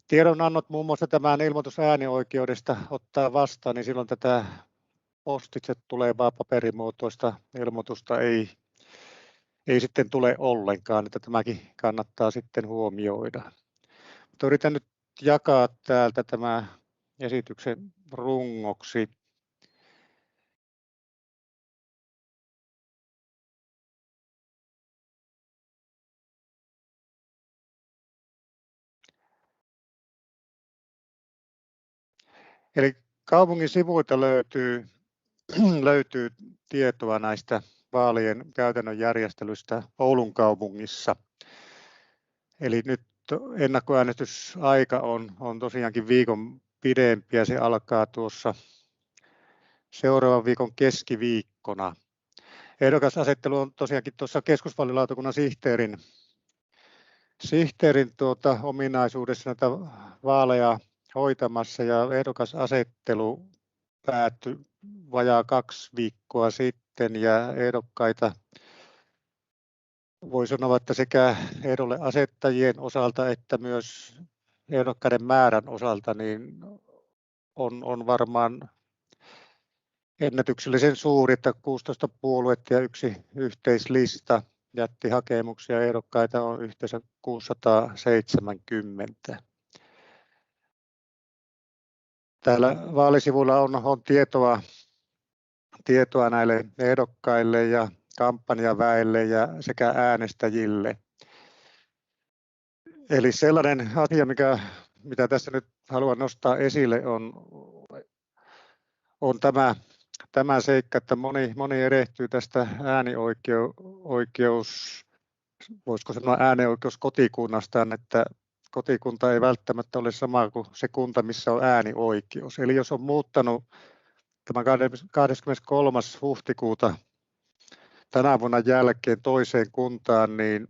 tiedonannot, muun muassa tämän ilmoitus äänioikeudesta ottaa vastaan, niin silloin tätä postitse tulevaa paperimuotoista ilmoitusta ei sitten tule ollenkaan, että tämäkin kannattaa sitten huomioida. Mutta yritän nyt jakaa täältä tämä esityksen rungoksi. Eli kaupungin sivuilta löytyy tietoa näistä vaalien käytännön järjestelystä Oulun kaupungissa. Eli nyt ennakkoäänestysaika on tosiaankin viikon pidempi ja se alkaa tuossa seuraavan viikon keskiviikkona. Ehdokasasettelu on tosiaankin tuossa keskusvaalilautakunnan sihteerin ominaisuudessa näitä vaaleja hoitamassa ja ehdokasasettelu päättyi vajaa 2 viikkoa sitten ja ehdokkaita voi sanoa, että sekä ehdolle asettajien osalta että myös ehdokkaiden määrän osalta niin on varmaan ennätyksellisen suuri, että 16 puoluetta ja 1 yhteislista jätti hakemuksia. Ehdokkaita on yhteensä 670. Täällä vaalisivuilla on tietoa näille ehdokkaille ja kampanjaväelle ja sekä äänestäjille. Eli sellainen asia, mitä tässä nyt haluan nostaa esille, on tämä seikka, että moni erehtyy tästä voisiko sanoa äänioikeus kotikunnastaan, että kotikunta ei välttämättä ole sama kuin se kunta, missä on äänioikeus. Eli jos on muuttanut tämän 23. huhtikuuta tänä vuonna jälkeen toiseen kuntaan, niin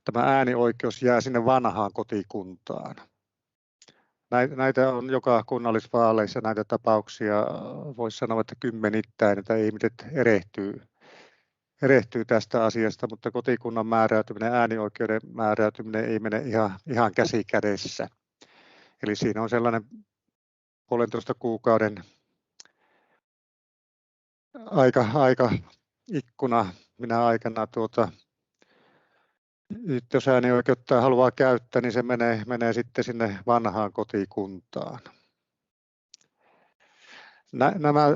tämä äänioikeus jää sinne vanhaan kotikuntaan. Näitä on joka kunnallisvaaleissa näitä tapauksia, voisi sanoa, että kymmenittäin, että ihmiset erehtyy tästä asiasta, mutta kotikunnan määräytyminen, äänioikeuden määräytyminen ei mene ihan käsi kädessä. Eli siinä on sellainen 1,5 kuukauden aika ikkuna, minä aikana jos äänioikeutta haluaa käyttää, niin se menee sitten sinne vanhaan kotikuntaan. Nämä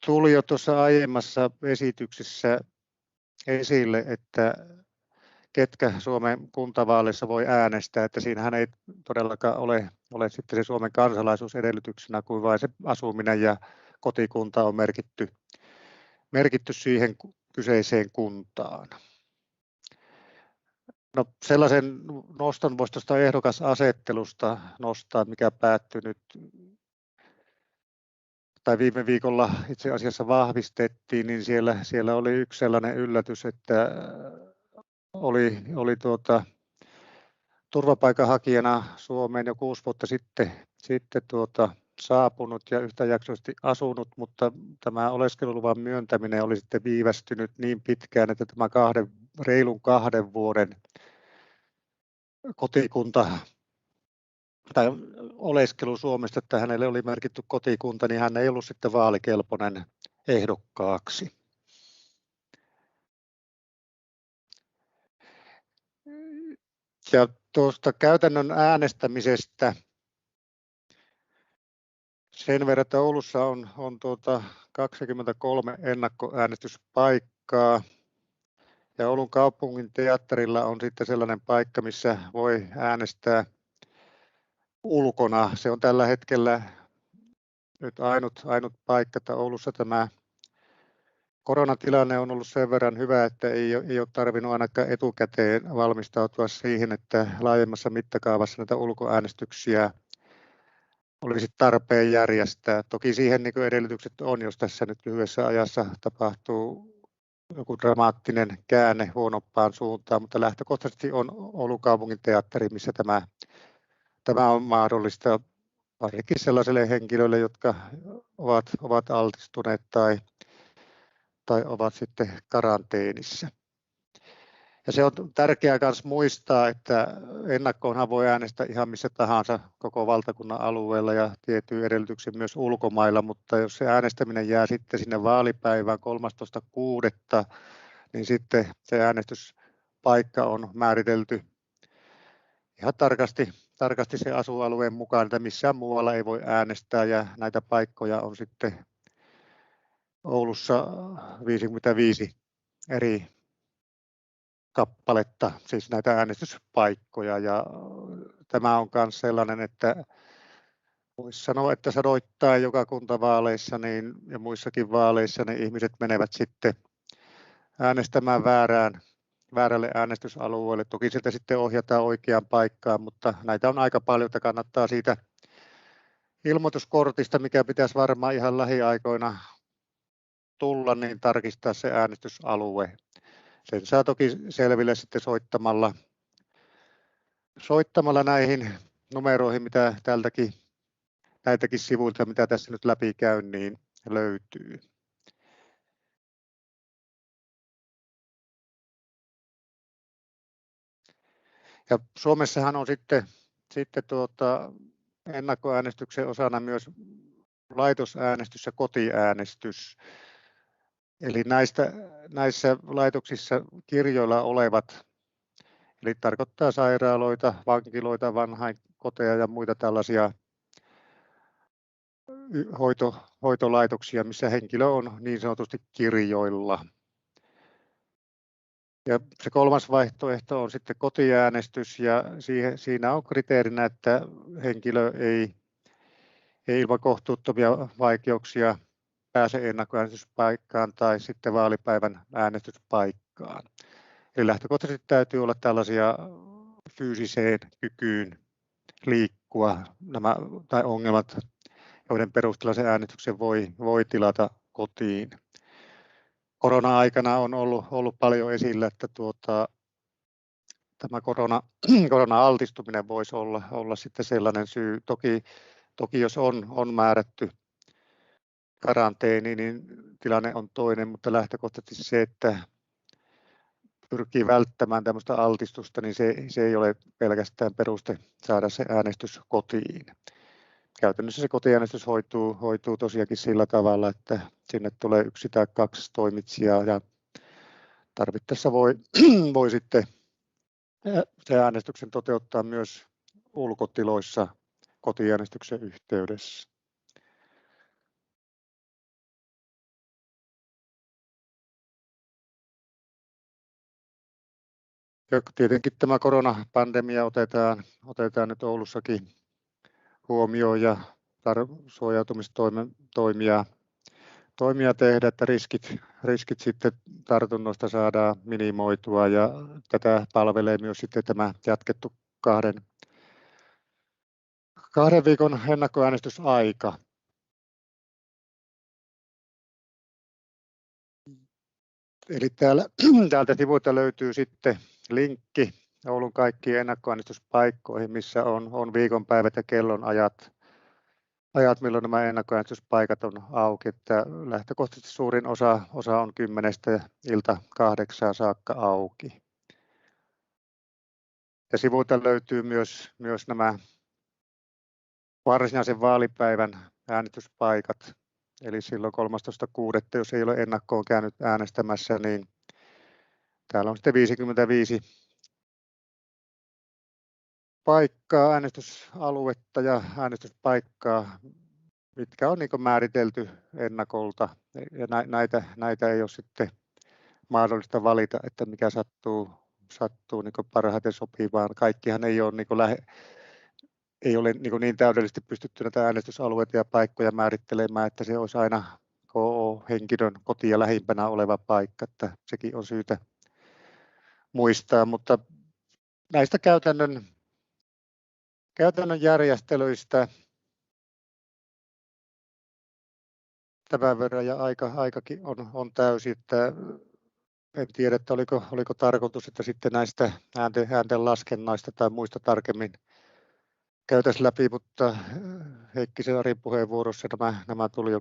tuli jo tuossa aiemmassa esityksessä esille, että ketkä Suomen kuntavaaleissa voi äänestää, että siinähän ei todellakaan ole sitten se Suomen kansalaisuus edellytyksenä, kuin vain se asuminen ja kotikunta on merkitty siihen kyseiseen kuntaan. No, sellaisen noston voisi tuosta ehdokasasettelusta nostaa, mikä päättyi nyt, tai viime viikolla itse asiassa vahvistettiin, niin siellä oli yksi sellainen yllätys, että oli turvapaikanhakijana Suomeen jo 6 vuotta sitten saapunut ja yhtäjaksoisesti asunut, mutta tämä oleskeluluvan myöntäminen oli sitten viivästynyt niin pitkään, että tämä reilun 2 vuoden kotikunta tai oleskelu Suomesta, että hänelle oli merkitty kotikunta, niin hän ei ollut sitten vaalikelpoinen ehdokkaaksi. Ja tuosta käytännön äänestämisestä sen verran, että Oulussa on 23 ennakkoäänestyspaikkaa ja Oulun kaupungin teatterilla on sitten sellainen paikka, missä voi äänestää ulkona. Se on tällä hetkellä nyt ainut paikka, että Oulussa tämä koronatilanne on ollut sen verran hyvä, että ei ole tarvinnut ainakaan etukäteen valmistautua siihen, että laajemmassa mittakaavassa näitä ulkoäänestyksiä olisi tarpeen järjestää. Toki siihen niin edellytykset on, jos tässä nyt lyhyessä ajassa tapahtuu joku dramaattinen käänne huonompaan suuntaan, mutta lähtökohtaisesti on Oulun kaupungin teatteri, missä tämä on mahdollista varsinkin sellaisille henkilöille, jotka ovat altistuneet tai ovat sitten karanteenissa. Ja se on tärkeää myös muistaa, että ennakkoonhan voi äänestää ihan missä tahansa koko valtakunnan alueella ja tietyin edellytyksin myös ulkomailla, mutta jos se äänestäminen jää sitten sinne vaalipäivään 13.6., niin sitten se äänestyspaikka on määritelty ihan tarkasti se asuinalueen mukaan, että missään muualla ei voi äänestää, ja näitä paikkoja on sitten Oulussa 55 eri kappaletta, siis näitä äänestyspaikkoja, ja tämä on myös sellainen, että voisi sanoa, että sadoittain joka kuntavaaleissa ja muissakin vaaleissa niin ihmiset menevät sitten äänestämään väärälle äänestysalueelle. Toki sieltä sitten ohjataan oikeaan paikkaan, mutta näitä on aika paljon, että kannattaa siitä ilmoituskortista, mikä pitäisi varmaan ihan lähiaikoina tulla, niin tarkistaa se äänestysalue. Sen saa toki selville sitten soittamalla näihin numeroihin, mitä näitäkin sivuilta, mitä tässä nyt läpi käyn, niin löytyy. Ja Suomessahan on sitten ennakkoäänestyksen osana myös laitosäänestys ja kotiäänestys. Eli näissä laitoksissa kirjoilla olevat, eli tarkoittaa sairaaloita, vankiloita, vanhainkoteja ja muita tällaisia hoitolaitoksia, missä henkilö on niin sanotusti kirjoilla. Ja se kolmas vaihtoehto on sitten kotiäänestys, ja siinä on kriteerinä, että henkilö ei ilman kohtuuttomia vaikeuksia pääse ennakkoäänestyspaikkaan tai sitten vaalipäivän äänestyspaikkaan. Eli lähtökohtaisesti täytyy olla tällaisia fyysiseen kykyyn liikkua tai ongelmat, joiden perusteella se äänestyksen voi tilata kotiin. Korona-aikana on ollut paljon esillä, että tämä korona-altistuminen voisi olla sitten sellainen syy. Toki jos on määrätty karanteeni, niin tilanne on toinen, mutta lähtökohtaisesti se, että pyrkii välttämään tämmöistä altistusta, niin se ei ole pelkästään peruste saada se äänestys kotiin. Käytännössä se kotiäänestys hoituu tosiaankin sillä tavalla, että sinne tulee 1 tai 2 toimitsijaa, ja tarvittaessa voi sitten se äänestyksen toteuttaa myös ulkotiloissa kotiäänestyksen yhteydessä. Ja tietenkin tämä koronapandemia otetaan nyt Oulussakin huomioon ja suojautumistoimia tehdä, että riskit sitten tartunnoista saadaan minimoitua, ja tätä palvelee myös sitten tämä jatkettu 2 viikon ennakkoäänestysaika. Eli täältä sivuilta löytyy sitten linkki Oulun kaikkiin ennakkoäänestyspaikkoihin, missä on viikonpäivät ja kellonajat, milloin nämä ennakkoäänestyspaikat on auki. Että lähtökohtaisesti suurin osa on 10 ilta 8 saakka auki. Ja sivuilta löytyy myös nämä varsinaisen vaalipäivän äänestyspaikat. Eli silloin 13.6., jos ei ole ennakkoon käynyt äänestämässä, niin täällä on sitten 55 paikkaa, äänestysaluetta ja äänestyspaikkaa, mitkä on niin määritelty ennakolta. Ja näitä ei ole sitten mahdollista valita, että mikä sattuu niin parhaiten sopivaan. Kaikkihan ei ole niin täydellisesti pystytty näitä äänestysalueita ja paikkoja määrittelemään, että se olisi aina henkilön kotia lähimpänä oleva paikka, että sekin on syytä muistaa, mutta näistä käytännön järjestelyistä tämän verran, ja aikakin on täysi, että En tiedä, että oliko tarkoitus, että sitten näistä äänten laskennaista tai muista tarkemmin käytäisiin läpi, mutta Heikkisen Arin puheenvuorossa nämä tuli jo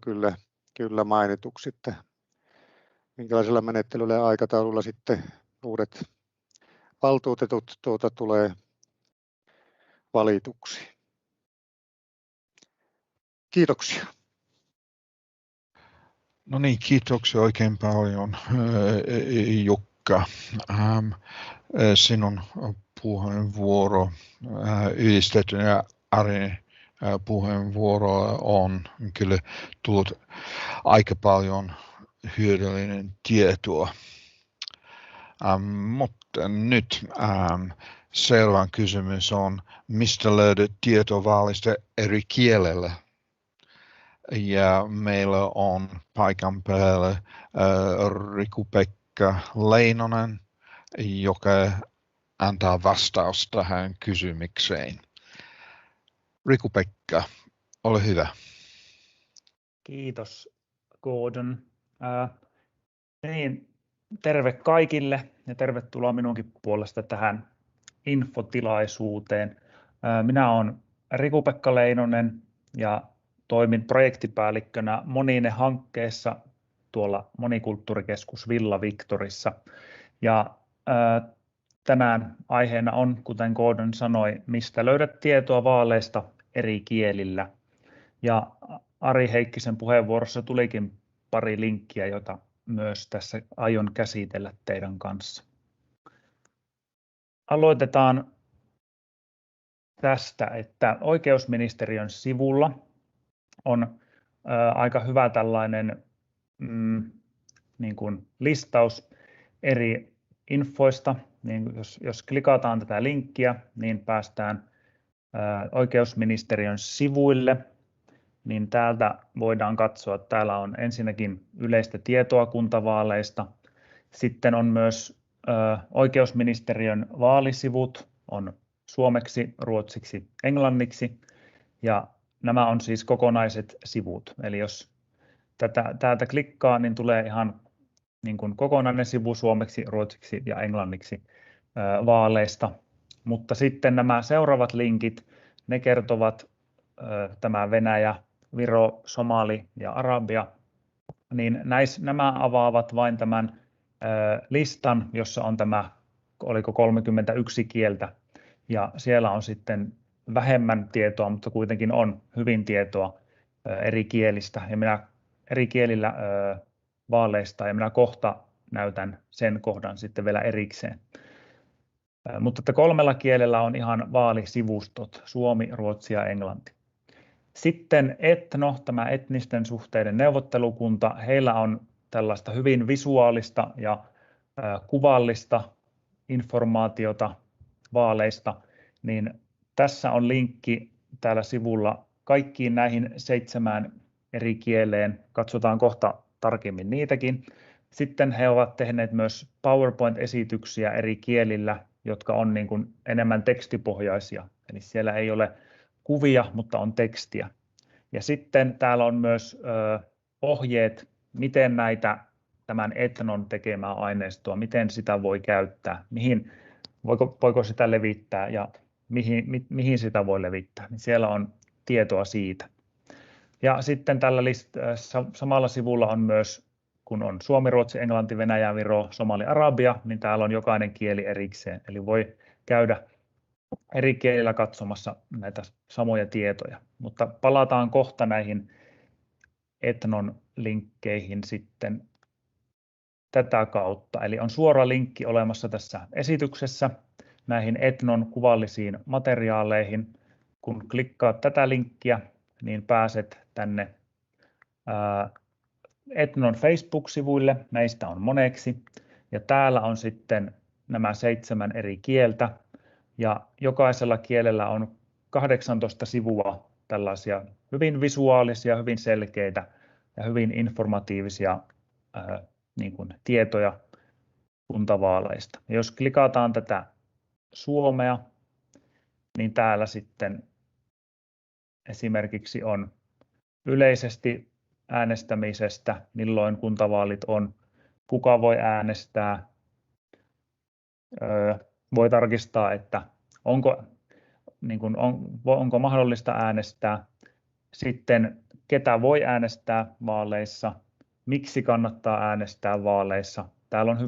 kyllä mainituksi, että minkälaisella menettelyllä ja aikataululla sitten uudet valtuutetut tulee valituksi. Kiitoksia. No niin, kiitoksia oikein paljon, Jukka. Sinun puheenvuoro yhdistettynä Arin puheenvuoro on kyllä tullut aika paljon hyödyllinen tietoa. Mutta nyt seuraava kysymys on, mistä löydät tietoa vaalista eri kielellä? Ja meillä on paikan päällä Riku-Pekka Leinonen, joka antaa vastaus tähän kysymykseen. Riku-Pekka, ole hyvä. Kiitos, Gordon. Terve kaikille ja tervetuloa minunkin puolesta tähän infotilaisuuteen. Minä olen Riku-Pekka Leinonen ja toimin projektipäällikkönä Monine-hankkeessa tuolla Monikulttuurikeskus Villa Victorissa. Ja tänään aiheena on, kuten Gordon sanoi, mistä löydät tietoa vaaleista eri kielillä. Ja Ari Heikkisen puheenvuorossa tulikin pari linkkiä, joita myös tässä aion käsitellä teidän kanssa. Aloitetaan tästä, että oikeusministeriön sivulla on aika hyvä tällainen niin kuin listaus eri infoista. Niin jos klikataan tätä linkkiä, niin päästään oikeusministeriön sivuille. Niin täältä voidaan katsoa, että täällä on ensinnäkin yleistä tietoa kuntavaaleista. Sitten on myös oikeusministeriön vaalisivut, on suomeksi, ruotsiksi, englanniksi. Ja nämä on siis kokonaiset sivut. Eli jos täältä klikkaa, niin tulee ihan niin kuin kokonainen sivu suomeksi, ruotsiksi ja englanniksi vaaleista. Mutta sitten nämä seuraavat linkit, ne kertovat tämä Venäjä, Viro, Somali ja Arabia, niin nämä avaavat vain tämän listan, jossa on tämä, oliko 31 kieltä, ja siellä on sitten vähemmän tietoa, mutta kuitenkin on hyvin tietoa eri kielistä, ja minä eri kielillä vaaleista, ja minä kohta näytän sen kohdan sitten vielä erikseen. Mutta että 3 kielellä on ihan vaalisivustot, suomi, ruotsi ja englanti. Sitten Etno, tämä etnisten suhteiden neuvottelukunta, heillä on tällaista hyvin visuaalista ja kuvallista informaatiota vaaleista, niin tässä on linkki täällä sivulla kaikkiin näihin 7 eri kieleen. Katsotaan kohta tarkemmin niitäkin. Sitten he ovat tehneet myös PowerPoint-esityksiä eri kielillä, jotka on niin kuin enemmän tekstipohjaisia. Eli siellä ei ole kuvia, mutta on tekstiä. Ja sitten täällä on myös ohjeet, miten tämän Etnon tekemää aineistoa, miten sitä voi käyttää, voiko sitä levittää ja mihin sitä voi levittää. Niin siellä on tietoa siitä. Ja sitten tällä samalla sivulla on myös, kun on suomi, ruotsi, englanti, venäjä, viro, somali, arabia, niin täällä on jokainen kieli erikseen. Eli voi käydä eri kielillä katsomassa näitä samoja tietoja. Mutta palataan kohta näihin Etnon linkkeihin sitten tätä kautta. Eli on suora linkki olemassa tässä esityksessä näihin Etnon kuvallisiin materiaaleihin. Kun klikkaat tätä linkkiä, niin pääset tänne Etnon Facebook-sivuille. Näistä on moneksi. Ja täällä on sitten nämä 7 eri kieltä. Ja jokaisella kielellä on 18 sivua tällaisia hyvin visuaalisia, hyvin selkeitä ja hyvin informatiivisia niin kuin tietoja kuntavaaleista. Ja jos klikataan tätä suomea, niin täällä sitten esimerkiksi on yleisesti äänestämisestä, milloin kuntavaalit on, kuka voi äänestää, voi tarkistaa, että onko mahdollista äänestää, sitten ketä voi äänestää vaaleissa, miksi kannattaa äänestää vaaleissa. Täällä on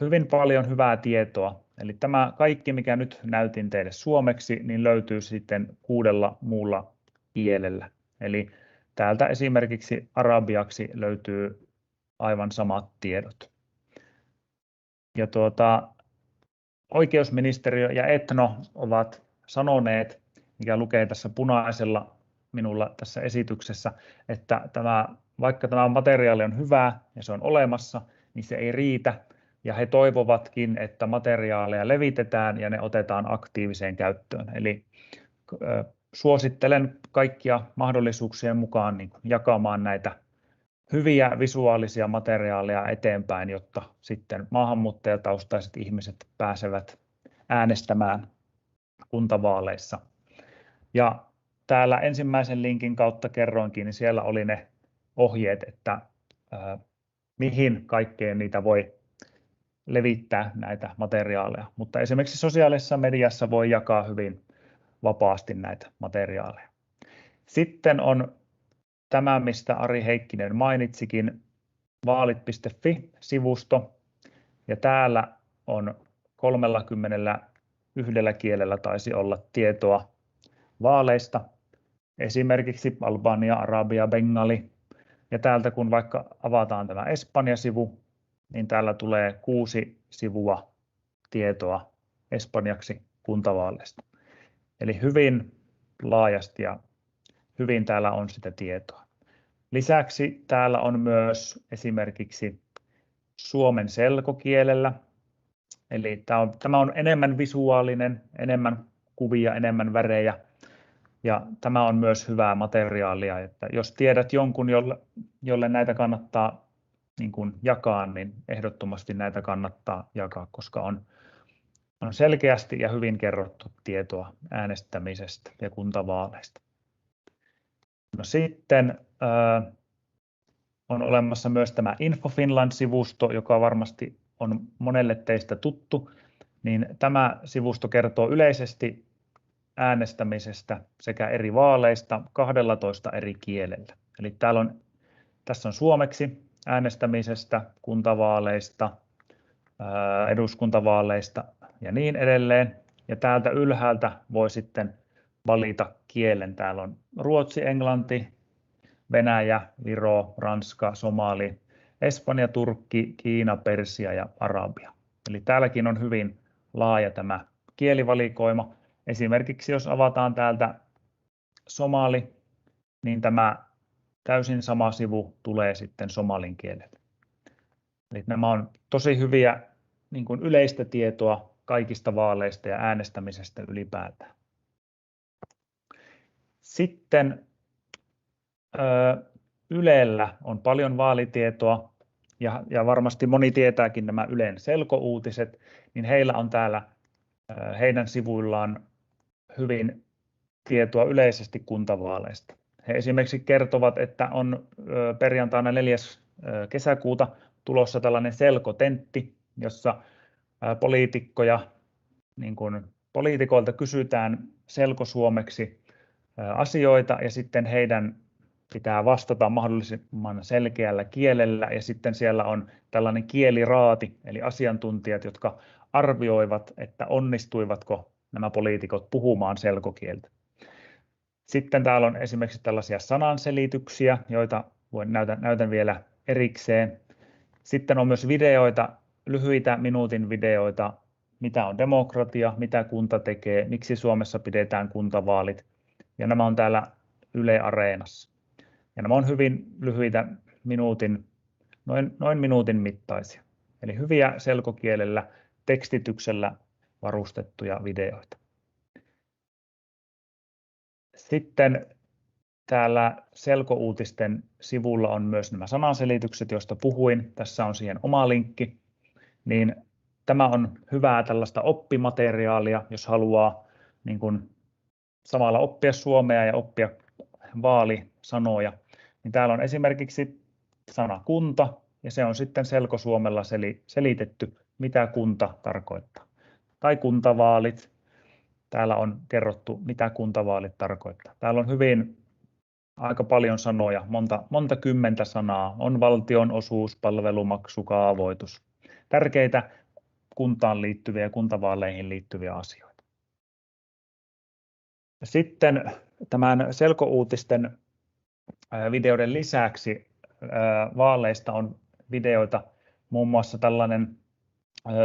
hyvin paljon hyvää tietoa. Eli tämä kaikki, mikä nyt näytin teille suomeksi, niin löytyy sitten 6 muulla kielellä. Eli täältä esimerkiksi arabiaksi löytyy aivan samat tiedot. Ja oikeusministeriö ja Etno ovat sanoneet, mikä lukee tässä punaisella minulla tässä esityksessä, että vaikka tämä materiaali on hyvää ja se on olemassa, niin se ei riitä. Ja he toivovatkin, että materiaaleja levitetään ja ne otetaan aktiiviseen käyttöön. Eli suosittelen kaikkia mahdollisuuksien mukaan niin jakamaan näitä hyviä visuaalisia materiaaleja eteenpäin, jotta sitten maahanmuuttajataustaiset ihmiset pääsevät äänestämään kuntavaaleissa. Ja täällä ensimmäisen linkin kautta kerroinkin, niin siellä oli ne ohjeet, että mihin kaikkeen niitä voi levittää näitä materiaaleja. Mutta esimerkiksi sosiaalisessa mediassa voi jakaa hyvin vapaasti näitä materiaaleja. Sitten on tämä, mistä Ari Heikkinen mainitsikin, vaalit.fi-sivusto. Ja täällä on 31 kielellä taisi olla tietoa vaaleista. Esimerkiksi Albania, Arabia, Bengali. Ja täältä kun vaikka avataan tämä Espanja-sivu, niin täällä tulee 6 sivua tietoa espanjaksi kuntavaaleista. Eli hyvin laajasti ja hyvin täällä on sitä tietoa. Lisäksi täällä on myös esimerkiksi suomen selkokielellä. Eli tämä on enemmän visuaalinen, enemmän kuvia, enemmän värejä. Ja tämä on myös hyvää materiaalia, että jos tiedät jonkun, jolle näitä kannattaa niin kuin jakaa, niin ehdottomasti näitä kannattaa jakaa, koska on selkeästi ja hyvin kerrottu tietoa äänestämisestä ja kuntavaaleista. No sitten on olemassa myös tämä Info Finland-sivusto, joka varmasti on monelle teistä tuttu. Niin tämä sivusto kertoo yleisesti äänestämisestä sekä eri vaaleista 12 eri kielellä. Eli tässä on suomeksi äänestämisestä, kuntavaaleista, eduskuntavaaleista ja niin edelleen. Ja täältä ylhäältä voi sitten valita kielen. Täällä on ruotsi, englanti, Venäjä, Viro, Ranska, Somali, Espanja, Turkki, Kiina, Persia ja Arabia. Eli täälläkin on hyvin laaja tämä kielivalikoima. Esimerkiksi jos avataan täältä somali, niin tämä täysin sama sivu tulee sitten somalin kielelle. Eli nämä on tosi hyviä niin kuin yleistä tietoa kaikista vaaleista ja äänestämisestä ylipäätään. Sitten Ylellä on paljon vaalitietoa ja varmasti moni tietääkin nämä Ylen selkouutiset, niin heillä on täällä heidän sivuillaan hyvin tietoa yleisesti kuntavaaleista. He esimerkiksi kertovat, että on perjantaina 4. kesäkuuta tulossa tällainen selkotentti, jossa poliitikoilta kysytään selkosuomeksi asioita ja sitten heidän pitää vastata mahdollisimman selkeällä kielellä ja sitten siellä on tällainen kieliraati eli asiantuntijat, jotka arvioivat, että onnistuivatko nämä poliitikot puhumaan selkokieltä. Sitten täällä on esimerkiksi tällaisia sananselityksiä, joita näytän vielä erikseen. Sitten on myös videoita, lyhyitä minuutin videoita, mitä on demokratia, mitä kunta tekee, miksi Suomessa pidetään kuntavaalit. Ja nämä on täällä Yle Areenassa. Ja nämä on hyvin lyhyitä noin minuutin mittaisia. Eli hyviä selkokielellä, tekstityksellä varustettuja videoita. Sitten täällä selkouutisten sivulla on myös nämä sananselitykset, joista puhuin. Tässä on siihen oma linkki. Niin tämä on hyvää tällaista oppimateriaalia, jos haluaa niin kuin samalla oppia suomea ja oppia vaalisanoja. Niin täällä on esimerkiksi sana kunta ja se on sitten selkosuomella selitetty, mitä kunta tarkoittaa. Tai kuntavaalit. Täällä on kerrottu, mitä kuntavaalit tarkoittaa. Täällä on hyvin aika paljon sanoja, monta kymmentä sanaa. On valtionosuus, palvelumaksu, kaavoitus. Tärkeitä kuntaan liittyviä ja kuntavaaleihin liittyviä asioita. Sitten tämän selkouutisten videoiden lisäksi vaaleista on videoita, muun muassa tällainen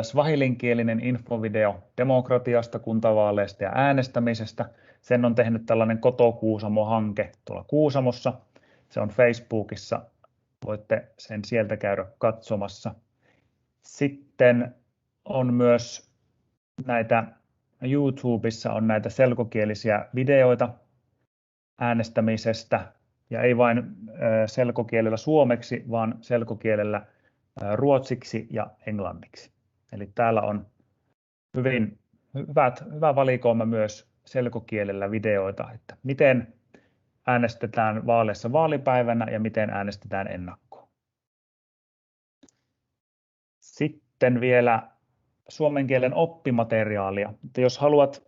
swahilinkielinen infovideo demokratiasta, kuntavaaleista ja äänestämisestä. Sen on tehnyt tällainen Koto-Kuusamo-hanke tuolla Kuusamossa. Se on Facebookissa, voitte sen sieltä käydä katsomassa. Sitten on myös YouTubessa on näitä selkokielisiä videoita äänestämisestä, ja ei vain selkokielellä suomeksi, vaan selkokielellä ruotsiksi ja englanniksi. Eli täällä on hyvä valikoima myös selkokielellä videoita, että miten äänestetään vaaleissa vaalipäivänä ja miten äänestetään ennakkoon. Sitten vielä suomen kielen oppimateriaalia. Että jos haluat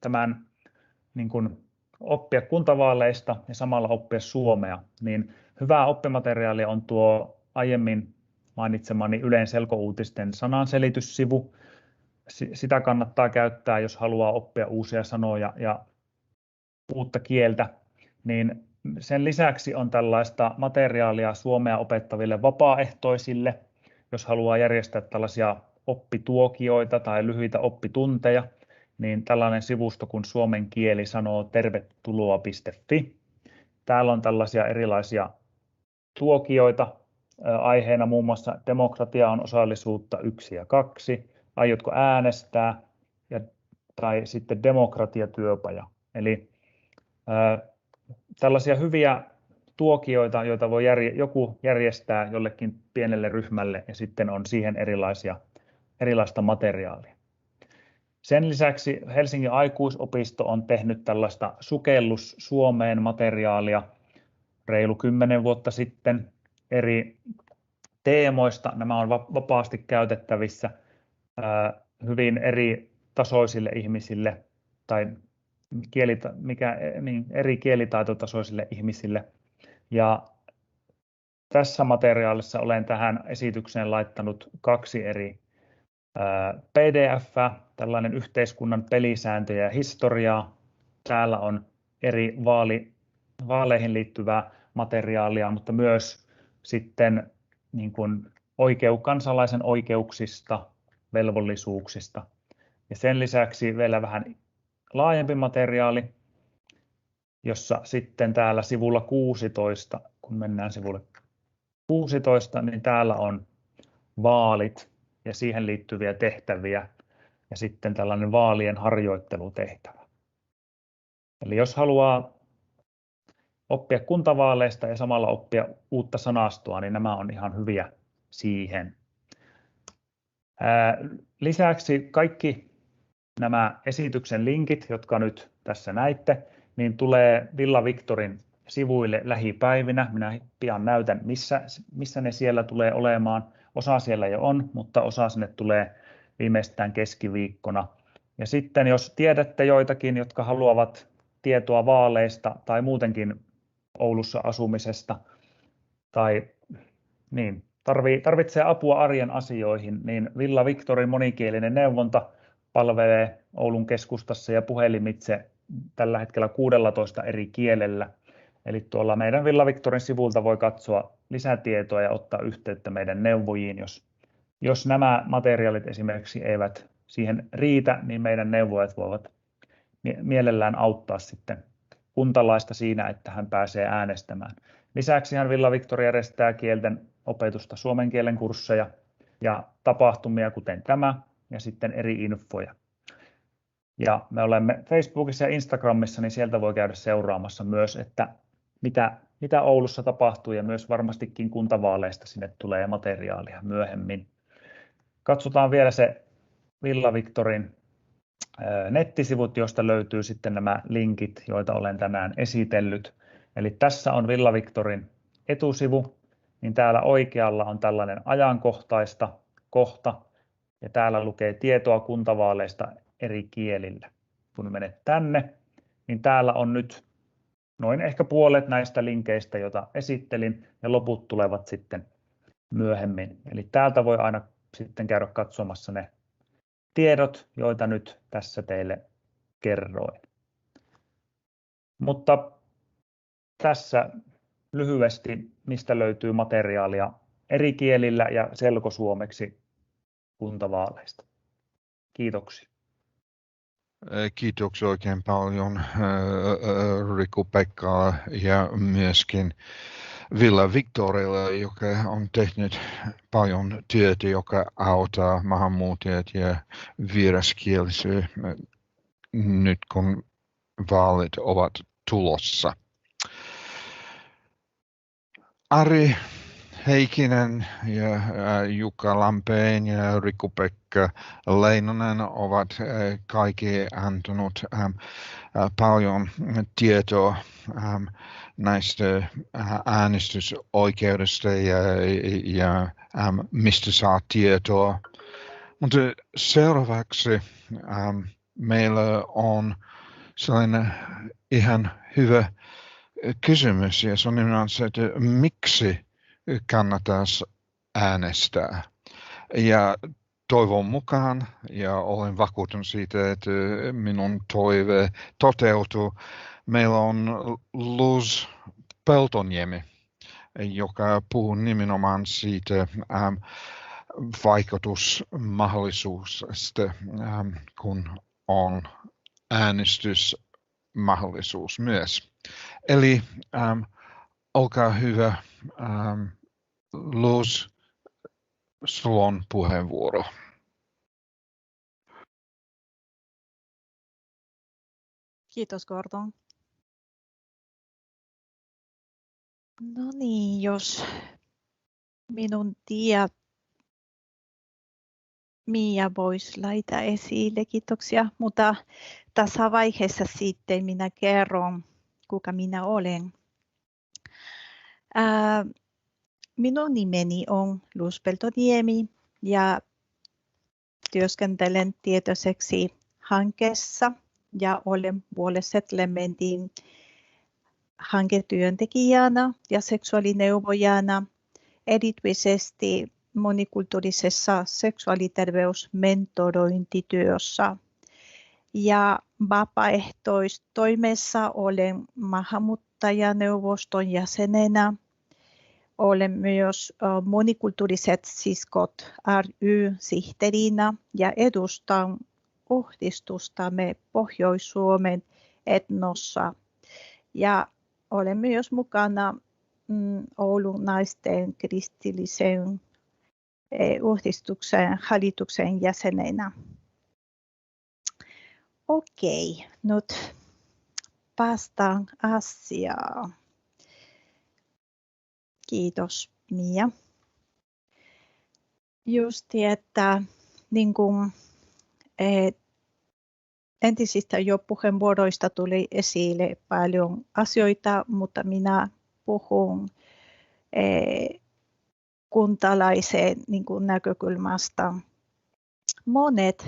tämän oppia kuntavaaleista ja samalla oppia suomea, niin hyvää oppimateriaalia on tuo aiemmin mainitsemani Ylen selkouutisten sananselityssivu. Sitä kannattaa käyttää, jos haluaa oppia uusia sanoja ja uutta kieltä. Niin sen lisäksi on tällaista materiaalia suomea opettaville vapaaehtoisille, jos haluaa järjestää tällaisia oppituokioita tai lyhyitä oppitunteja, niin tällainen sivusto kuin Suomen kieli sanoo tervetuloa.fi. Täällä on tällaisia erilaisia tuokioita. Aiheena muun muassa demokratia on osallisuutta 1 ja 2, aiotko äänestää, tai sitten demokratiatyöpaja. Eli tällaisia hyviä tuokioita, joita voi joku järjestää jollekin pienelle ryhmälle, ja sitten on siihen erilaista materiaalia. Sen lisäksi Helsingin aikuisopisto on tehnyt tällaista sukellus Suomeen materiaalia reilu 10 vuotta sitten eri teemoista. Nämä on vapaasti käytettävissä hyvin eri tasoisille ihmisille tai eri kielitaitotasoisille ihmisille. Ja tässä materiaalissa olen tähän esitykseen laittanut 2 eri PDF, tällainen yhteiskunnan pelisääntöjä ja historiaa. Täällä on eri vaaleihin liittyvää materiaalia, mutta myös sitten kansalaisen oikeuksista, velvollisuuksista. Ja sen lisäksi vielä vähän laajempi materiaali, jossa sitten täällä sivulla 16, kun mennään sivulle 16, niin täällä on vaalit ja siihen liittyviä tehtäviä ja sitten tällainen vaalien harjoittelutehtävä. Eli jos haluaa oppia kuntavaaleista ja samalla oppia uutta sanastoa, niin nämä on ihan hyviä siihen. Lisäksi kaikki nämä esityksen linkit, jotka nyt tässä näitte, niin tulee Villa Victorin sivuille lähipäivinä. Minä pian näytän, missä ne siellä tulee olemaan. Osa siellä jo on, mutta osa sinne tulee viimeistään keskiviikkona. Ja sitten jos tiedätte joitakin, jotka haluavat tietoa vaaleista tai muutenkin Oulussa asumisesta tai tarvitsee apua arjen asioihin, niin Villa Victorin monikielinen neuvonta palvelee Oulun keskustassa ja puhelimitse tällä hetkellä 16 eri kielellä. Eli tuolla meidän Villa Victorin sivulta voi katsoa lisätietoa ja ottaa yhteyttä meidän neuvojiin. Jos nämä materiaalit esimerkiksi eivät siihen riitä, niin meidän neuvojat voivat mielellään auttaa sitten kuntalaista siinä, että hän pääsee äänestämään. Lisäksi Villa Victor järjestää kielten opetusta suomen kielen kursseja ja tapahtumia kuten tämä ja sitten eri infoja. Ja me olemme Facebookissa ja Instagramissa, niin sieltä voi käydä seuraamassa myös, että mitä Oulussa tapahtuu ja myös varmastikin kuntavaaleista sinne tulee materiaalia myöhemmin. Katsotaan vielä se Villa Victorin nettisivut, joista löytyy sitten nämä linkit, joita olen tänään esitellyt. Eli tässä on Villa Victorin etusivu niin täällä oikealla on tällainen ajankohtaista kohta, ja täällä lukee tietoa kuntavaaleista eri kielillä. Kun menet tänne, niin täällä on nyt noin ehkä puolet näistä linkeistä, joita esittelin, ja loput tulevat sitten myöhemmin. Eli täältä voi aina sitten käydä katsomassa ne tiedot, joita nyt tässä teille kerroin. Mutta tässä lyhyesti, mistä löytyy materiaalia eri kielillä ja selkosuomeksi kuntavaaleista. Kiitoksia. Kiitoksia oikein paljon Riku-Pekka ja myöskin Villa Victorille, joka on tehnyt paljon työtä, joka auttaa maahanmuuttajat ja vieraskielisiä nyt kun vaalit ovat tulossa. Ari Heikkinen ja Jukka Lampeen ja Riku-Pekka Leinonen ovat kaikki antanut paljon tietoa näistä äänestysoikeudesta ja mistä saa tietoa. Mutta seuraavaksi meillä on sellainen ihan hyvä kysymys, ja se on nimenomaan se, että miksi kannattaisi äänestää. Ja toivon mukaan, ja olen vakuuttunut siitä, että minun toive toteutuu, meillä on Luz Peltoniemi, joka puhuu nimenomaan siitä vaikutusmahdollisuudesta, kun on äänestysmahdollisuus myös. Eli olkaa hyvä, Luz, sulla on puheenvuoro. Kiitos, Gordon. No niin, jos minun Mia voisi laittaa esille, kiitoksia. Mutta tässä vaiheessa sitten minä kerron, kuka minä olen. Minun nimeni on Luz Peltoniemi ja työskentelen tietoiseksi hankkeessa ja olen Wall Settlementin hanketyöntekijänä ja seksuaalineuvojana, erityisesti monikulttuurisessa seksuaaliterveysmentorointityössä. Ja vapaaehtoistoimessa olen maahanmuuttajaneuvoston jäsenenä. Olen myös Monikulttuuriset siskot ry-sihteerinä ja edustan uhdistustamme Pohjois-Suomen etnossa. Ja olen myös mukana Oulun naisten kristillisen uhdistuksen hallituksen jäsenenä. Okei, nyt päästään asiaan. Kiitos, Mia. Justi, että niin kuin, entisistä jo puheenvuoroista tuli esille paljon asioita, mutta minä puhun kuntalaisen niin kuin näkökulmasta. Monet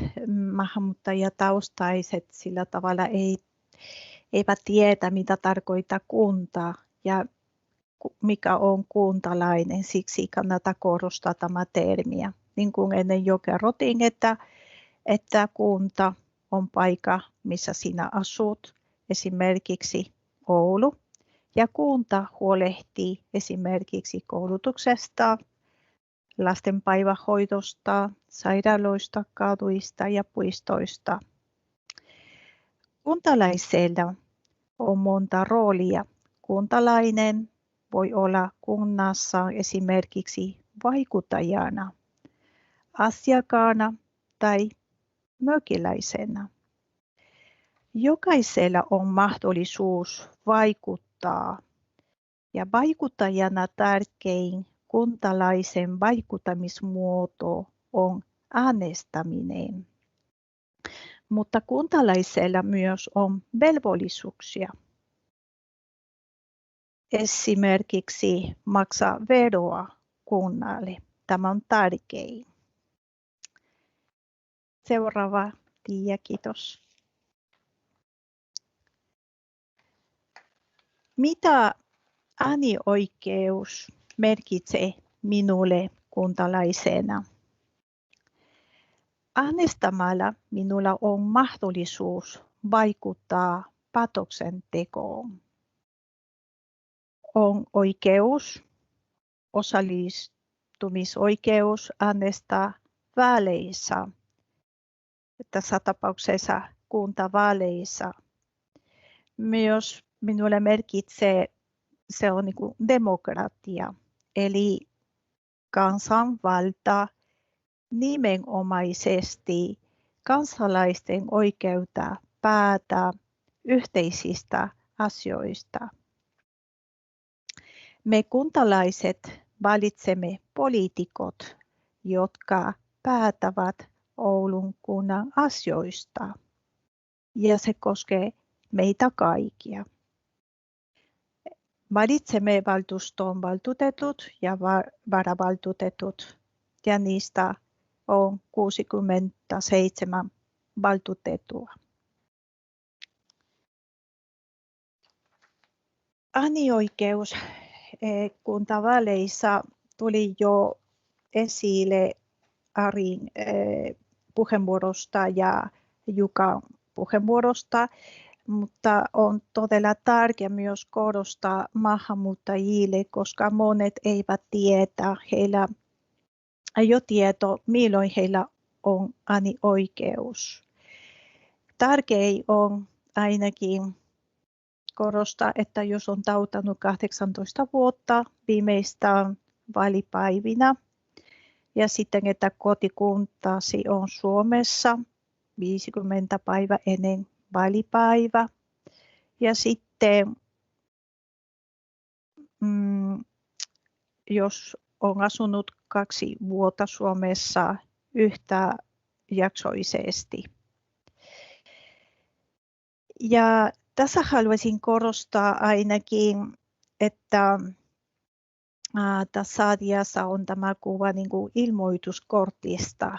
maahanmuuttajataustaiset sillä tavalla eivät tiedä, mitä tarkoittaa kunta ja mikä on kuntalainen, siksi kannattaa korostaa tämä termiä. Niin kuin ennen jo kerrottiin, että kunta on paikka, missä sinä asut, esimerkiksi Oulu. Ja kunta huolehtii esimerkiksi koulutuksesta, lastenpäivähoidosta, sairaaloista, kaduista ja puistoista. Kuntalaisella on monta roolia. Kuntalainen voi olla kunnassa esimerkiksi vaikuttajana, asiakkaana tai mökiläisenä. Jokaisella on mahdollisuus vaikuttaa ja vaikuttajana tärkein kuntalaisen vaikuttamismuoto on äänestäminen. Mutta kuntalaisella myös on velvollisuuksia. esimerkiksi maksaa veroa kunnalle. Tämä on tärkein. Seuraava Tiia, kiitos. Mitä äänioikeus merkitsee minulle kuntalaisena? Äänestämällä minulla on mahdollisuus vaikuttaa päätöksentekoon. On oikeus, osallistumisoikeus äänestää vaaleissa, tässä tapauksessa kuntavaaleissa. Myös minulle merkitsee, se on niin kuin demokratia, eli kansanvalta nimenomaisesti kansalaisten oikeutta päättää yhteisistä asioista. Me kuntalaiset valitsemme poliitikot, jotka päättävät Oulun kunnan asioista, ja se koskee meitä kaikkia. Valitsemme valtuuston valtuutetut ja varavaltuutetut, ja niistä on 67 valtuutettua. Äänioikeus kuntavaaleissa tuli jo esille Arin puheenvuorosta ja Jukan puheenvuorosta, mutta on todella tärkeää myös korostaa maahanmuuttajille, koska monet eivät tiedä, heillä ei ole tieto, milloin heillä on äänioikeus. Tärkeää on ainakin korostaa, että jos on täyttänyt 18 vuotta viimeistään vaalipäivinä, ja sitten, että kotikuntasi on Suomessa 50 päivää ennen vaalipäivä. Ja sitten, jos on asunut 2 vuotta Suomessa yhtäjaksoisesti. Ja tässä haluaisin korostaa ainakin, että tässä asiassa on tämä kuva niin kuin ilmoituskortista.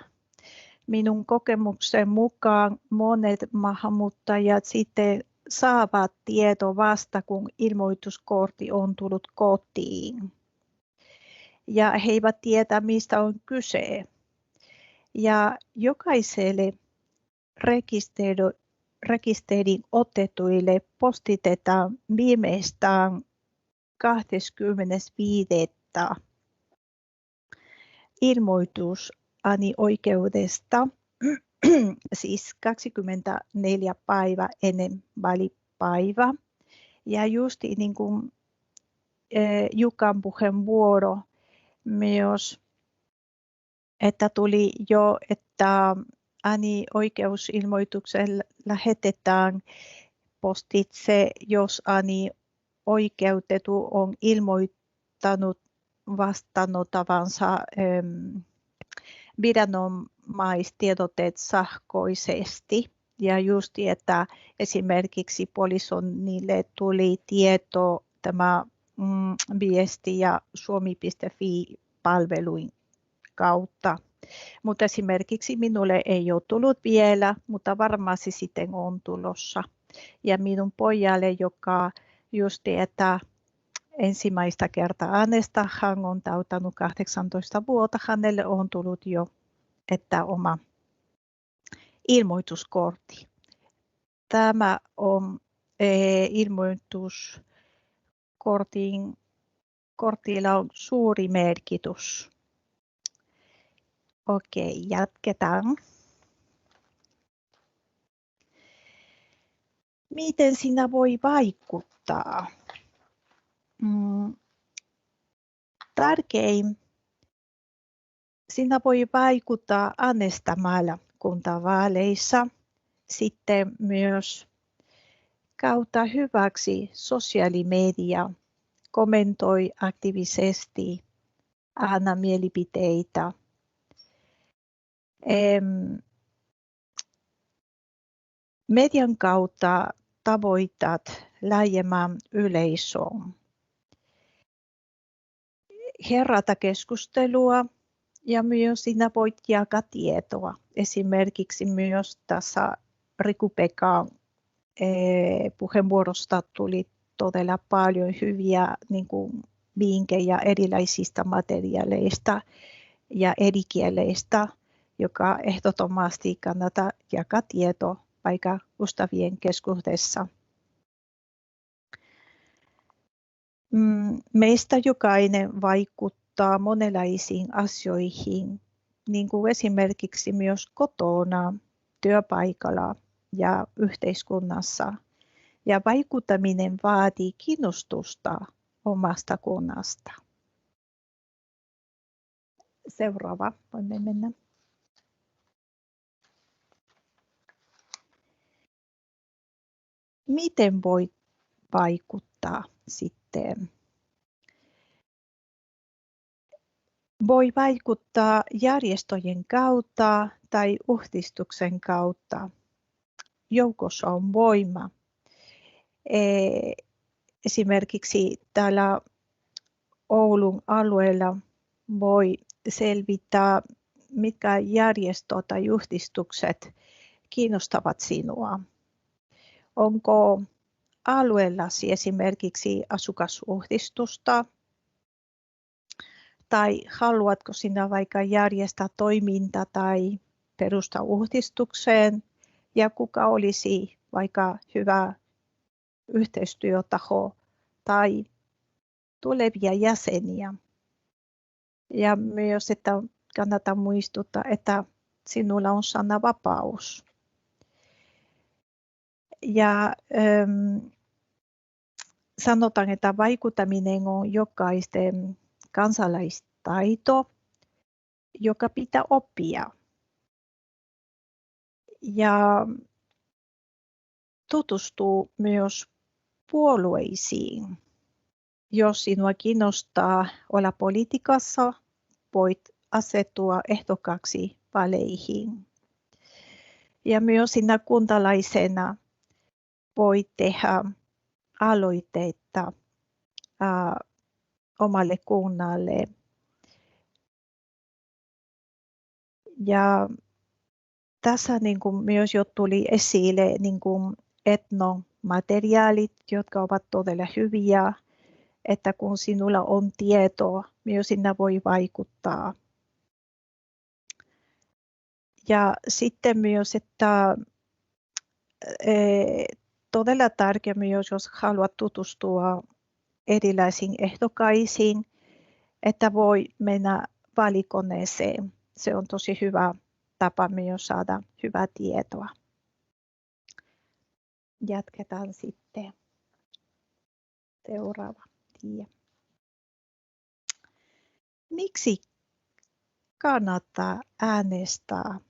Minun kokemuksen mukaan monet maahanmuuttajat sitten saavat tietoa vasta, kun ilmoituskortti on tullut kotiin. Ja he eivät tiedä, mistä on kyse. Ja jokaiselle rekisterin otetuille postitetaan viimeistään 25. ilmoitus äänioikeudesta, siis 24 päivää ennen vaalipäivää. Ja just niin kuin Jukan puheenvuoro myös, että tuli jo, että äänioikeusilmoituksen lähetetään postitse, jos äänioikeutettu on ilmoittanut vastaanottavansa viranomaistiedotteet sähköisesti. Ja just, että esimerkiksi poliisille tuli tieto tämä viesti ja suomi.fi-palveluin kautta. Mutta esimerkiksi minulle ei ole tullut vielä, mutta varmasti sitten on tulossa. Ja minun pojalle, joka just, että ensimmäistä kertaa äänestä, hän on täyttänyt 18 vuotta, hänelle on tullut jo, että oma ilmoituskortti. Tämä on ilmoituskortilla on suuri merkitys. Okei, jatketaan. Miten sinä voi vaikuttaa? Tärkein, sinä voi vaikuttaa äänestämällä kuntavaaleissa, sitten myös kautta hyväksi sosiaalimedia, kommentoi aktiivisesti, anna mielipiteitä. Median kautta tavoitat laajemman yleisön. herätä keskustelua ja myös sinä voit jakaa tietoa. Esimerkiksi myös tässä Riku-Pekan puheenvuorosta tuli todella paljon hyviä niin kuin vinkkejä erilaisista materiaaleista ja eri kieleistä, joka ehdottomasti kannattaa jakaa tietoa vaikka ystävien keskuudessa. Meistä jokainen vaikuttaa monenlaisiin asioihin, niin kuin esimerkiksi myös kotona, työpaikalla ja yhteiskunnassa. Ja vaikuttaminen vaatii kiinnostusta omasta kunnasta. Seuraava, voimme mennä. Miten voi vaikuttaa sitten? Voi vaikuttaa järjestöjen kautta tai yhdistyksen kautta. Joukossa on voima. Esimerkiksi täällä Oulun alueella voi selvittää, mitkä järjestöt tai yhdistykset kiinnostavat sinua. Onko alueellasi esimerkiksi asukasyhdistystä tai haluatko sinä vaikka järjestää toimintaa tai perustaa yhdistykseen ja kuka olisi vaikka hyvä yhteistyötaho tai tulevia jäseniä. Ja myös, että kannattaa muistuttaa, että sinulla on sananvapaus. Ja sanotaan, että vaikuttaminen on jokaisen kansalaistaito, joka pitää oppia. Ja tutustuu myös puolueisiin. Jos sinua kiinnostaa olla politiikassa, voit asettua ehdokkaaksi vaaleihin. Ja myös sinä kuntalaisena voit tehdä aloitteita omalle kunnalle. Ja tässä niin kuin myös jo tuli esille niin kuin etnomateriaalit, jotka ovat todella hyviä, että kun sinulla on tietoa, myös sinä voi vaikuttaa. Ja sitten myös, että todella tärkeää myös, jos haluat tutustua erilaisiin ehdokkaisiin, että voi mennä vaalikoneeseen. Se on tosi hyvä tapa myös saada hyvää tietoa. Jatketaan sitten. Seuraava tie. Miksi kannattaa äänestää?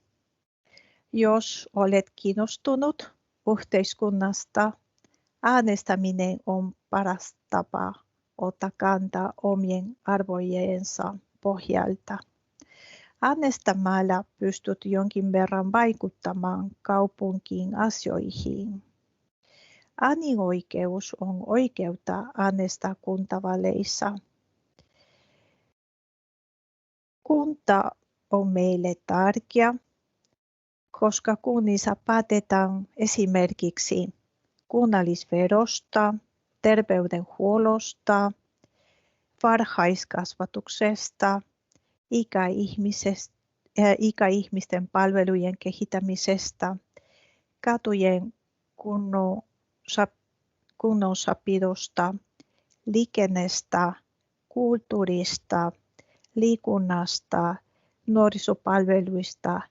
Jos olet kiinnostunut yhteiskunnasta, äänestäminen on paras tapa ottaa kantaa omien arvojensa pohjalta. Äänestämällä pystyt jonkin verran vaikuttamaan kaupunkiin asioihin. Äänioikeus on oikeutta äänestää kuntavaaleissa. Kunta on meille tärkeä, koska kunnissa päätetään esimerkiksi kunnallisverosta, terveydenhuollosta, varhaiskasvatuksesta, ikäihmisten palvelujen kehittämisestä, katujen kunnossapidosta, liikenteestä, kulttuurista, liikunnasta, nuorisopalveluista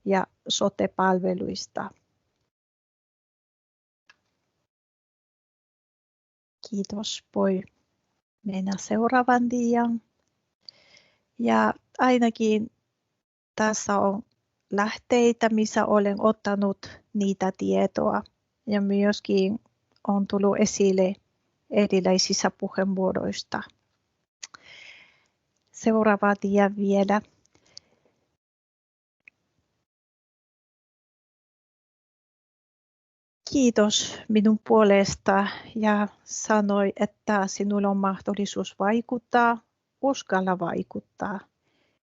ja sote-palveluista. Kiitos. Voi mennä seuraavan diaan. Ja ainakin tässä on lähteitä, missä olen ottanut niitä tietoa. Ja myöskin on tullut esille erilaisissa puheenvuoroista. Seuraava dia vielä. Kiitos minun puolesta ja sanoi, että sinulla on mahdollisuus vaikuttaa uskalla vaikuttaa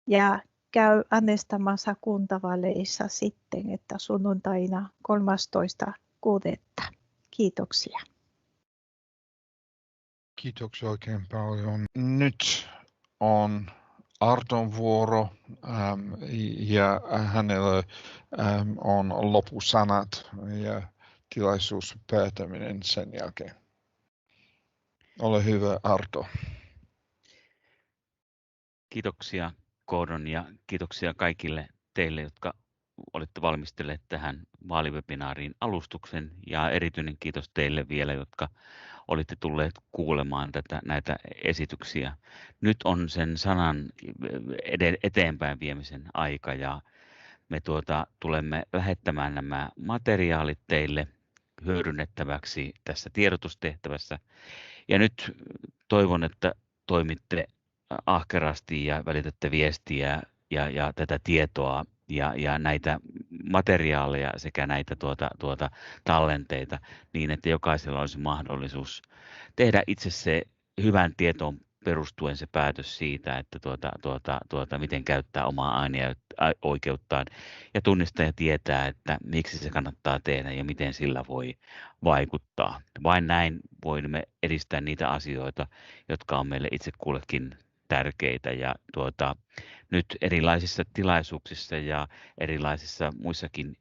ja käy äänestämässä kuntavaaleissa sitten, että sunnuntaina 13.6. Kiitoksia. Kiitoksia oikein paljon. Nyt on Arton vuoro ja hänellä on lopusanat ja tilaisuus päätäminen sen jälkeen. Ole hyvä, Arto. Kiitoksia Gordon ja kiitoksia kaikille teille, jotka olette valmistelleet tähän vaalivebinaariin alustuksen ja erityinen kiitos teille vielä, jotka olitte tulleet kuulemaan näitä esityksiä. Nyt on sen sanan eteenpäin viemisen aika ja me tulemme lähettämään nämä materiaalit teille hyödynnettäväksi tässä tiedotustehtävässä. Ja nyt toivon, että toimitte ahkerasti ja välitätte viestiä ja tätä tietoa ja näitä materiaaleja sekä näitä tallenteita niin, että jokaisella olisi mahdollisuus tehdä itse se hyvän tietoon perustuen se päätös siitä, että miten käyttää omaa äänioikeuttaan ja tunnistaa ja tietää, että miksi se kannattaa tehdä ja miten sillä voi vaikuttaa. Vain näin voimme edistää niitä asioita, jotka on meille itse kullekin tärkeitä ja nyt erilaisissa tilaisuuksissa ja erilaisissa muissakin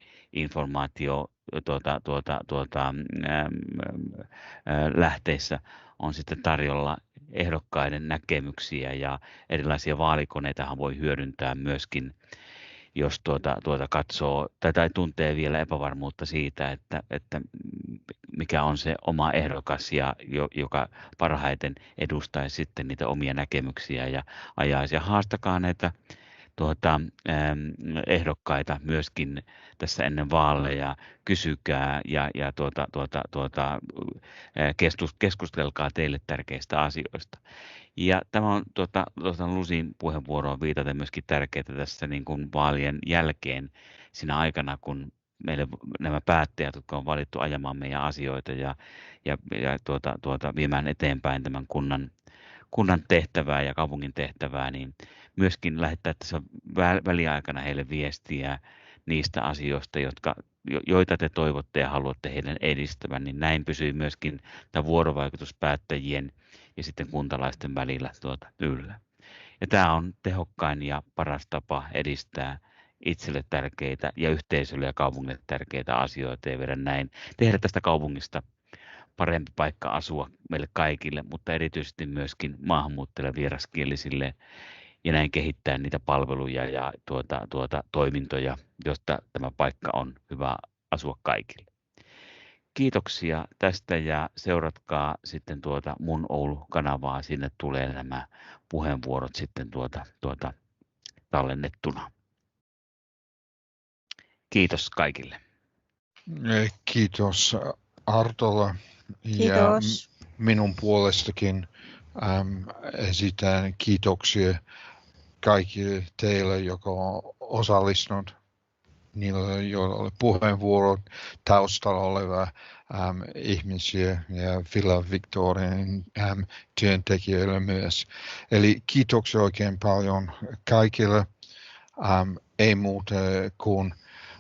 lähteissä on sitten tarjolla ehdokkaiden näkemyksiä ja erilaisia vaalikoneitahan voi hyödyntää myöskin, jos katsoo tai tuntee vielä epävarmuutta siitä, että mikä on se oma ehdokas ja joka parhaiten edustaisi sitten niitä omia näkemyksiä ja ajaisi. Ja haastakaa näitä ehdokkaita myöskin tässä ennen vaaleja, kysykää ja keskustelkaa teille tärkeistä asioista. Ja tämä on Lucin puheenvuoroon viitaten myöskin tärkeää tässä niin kuin vaalien jälkeen siinä aikana, kun meille nämä päättäjät, jotka on valittu ajamaan meidän asioita ja viemään eteenpäin tämän kunnan tehtävää ja kaupungin tehtävää, niin myöskin lähettää tässä väliaikana heille viestiä niistä asioista, joita te toivotte ja haluatte heidän edistävän, niin näin pysyy myöskin tämä vuorovaikutus päättäjien ja sitten kuntalaisten välillä yllä. Ja tämä on tehokkain ja paras tapa edistää itselle tärkeitä ja yhteisölle ja kaupungille tärkeitä asioita ja tehdä tästä kaupungista parempi paikka asua meille kaikille, mutta erityisesti myöskin maahanmuuttajille vieraskielisille ja näin kehittää niitä palveluja ja toimintoja, josta tämä paikka on hyvä asua kaikille. Kiitoksia tästä ja seuratkaa sitten mun Oulu-kanavaa, sinne tulee nämä puheenvuorot sitten tallennettuna. Kiitos kaikille. Kiitos Artolle. Kiitos. Ja minun puolestakin esitän kiitoksia kaikille teille, joka on osallistunut, niille, joilla oli puheenvuorot, taustalla oleva ihmisiä ja Villa Victorian työntekijöille myös. Eli kiitoksia oikein paljon kaikille. Ei muuta kuin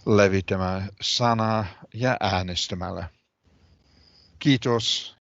levittämään sanaa ja äänestämällä. Kiitos.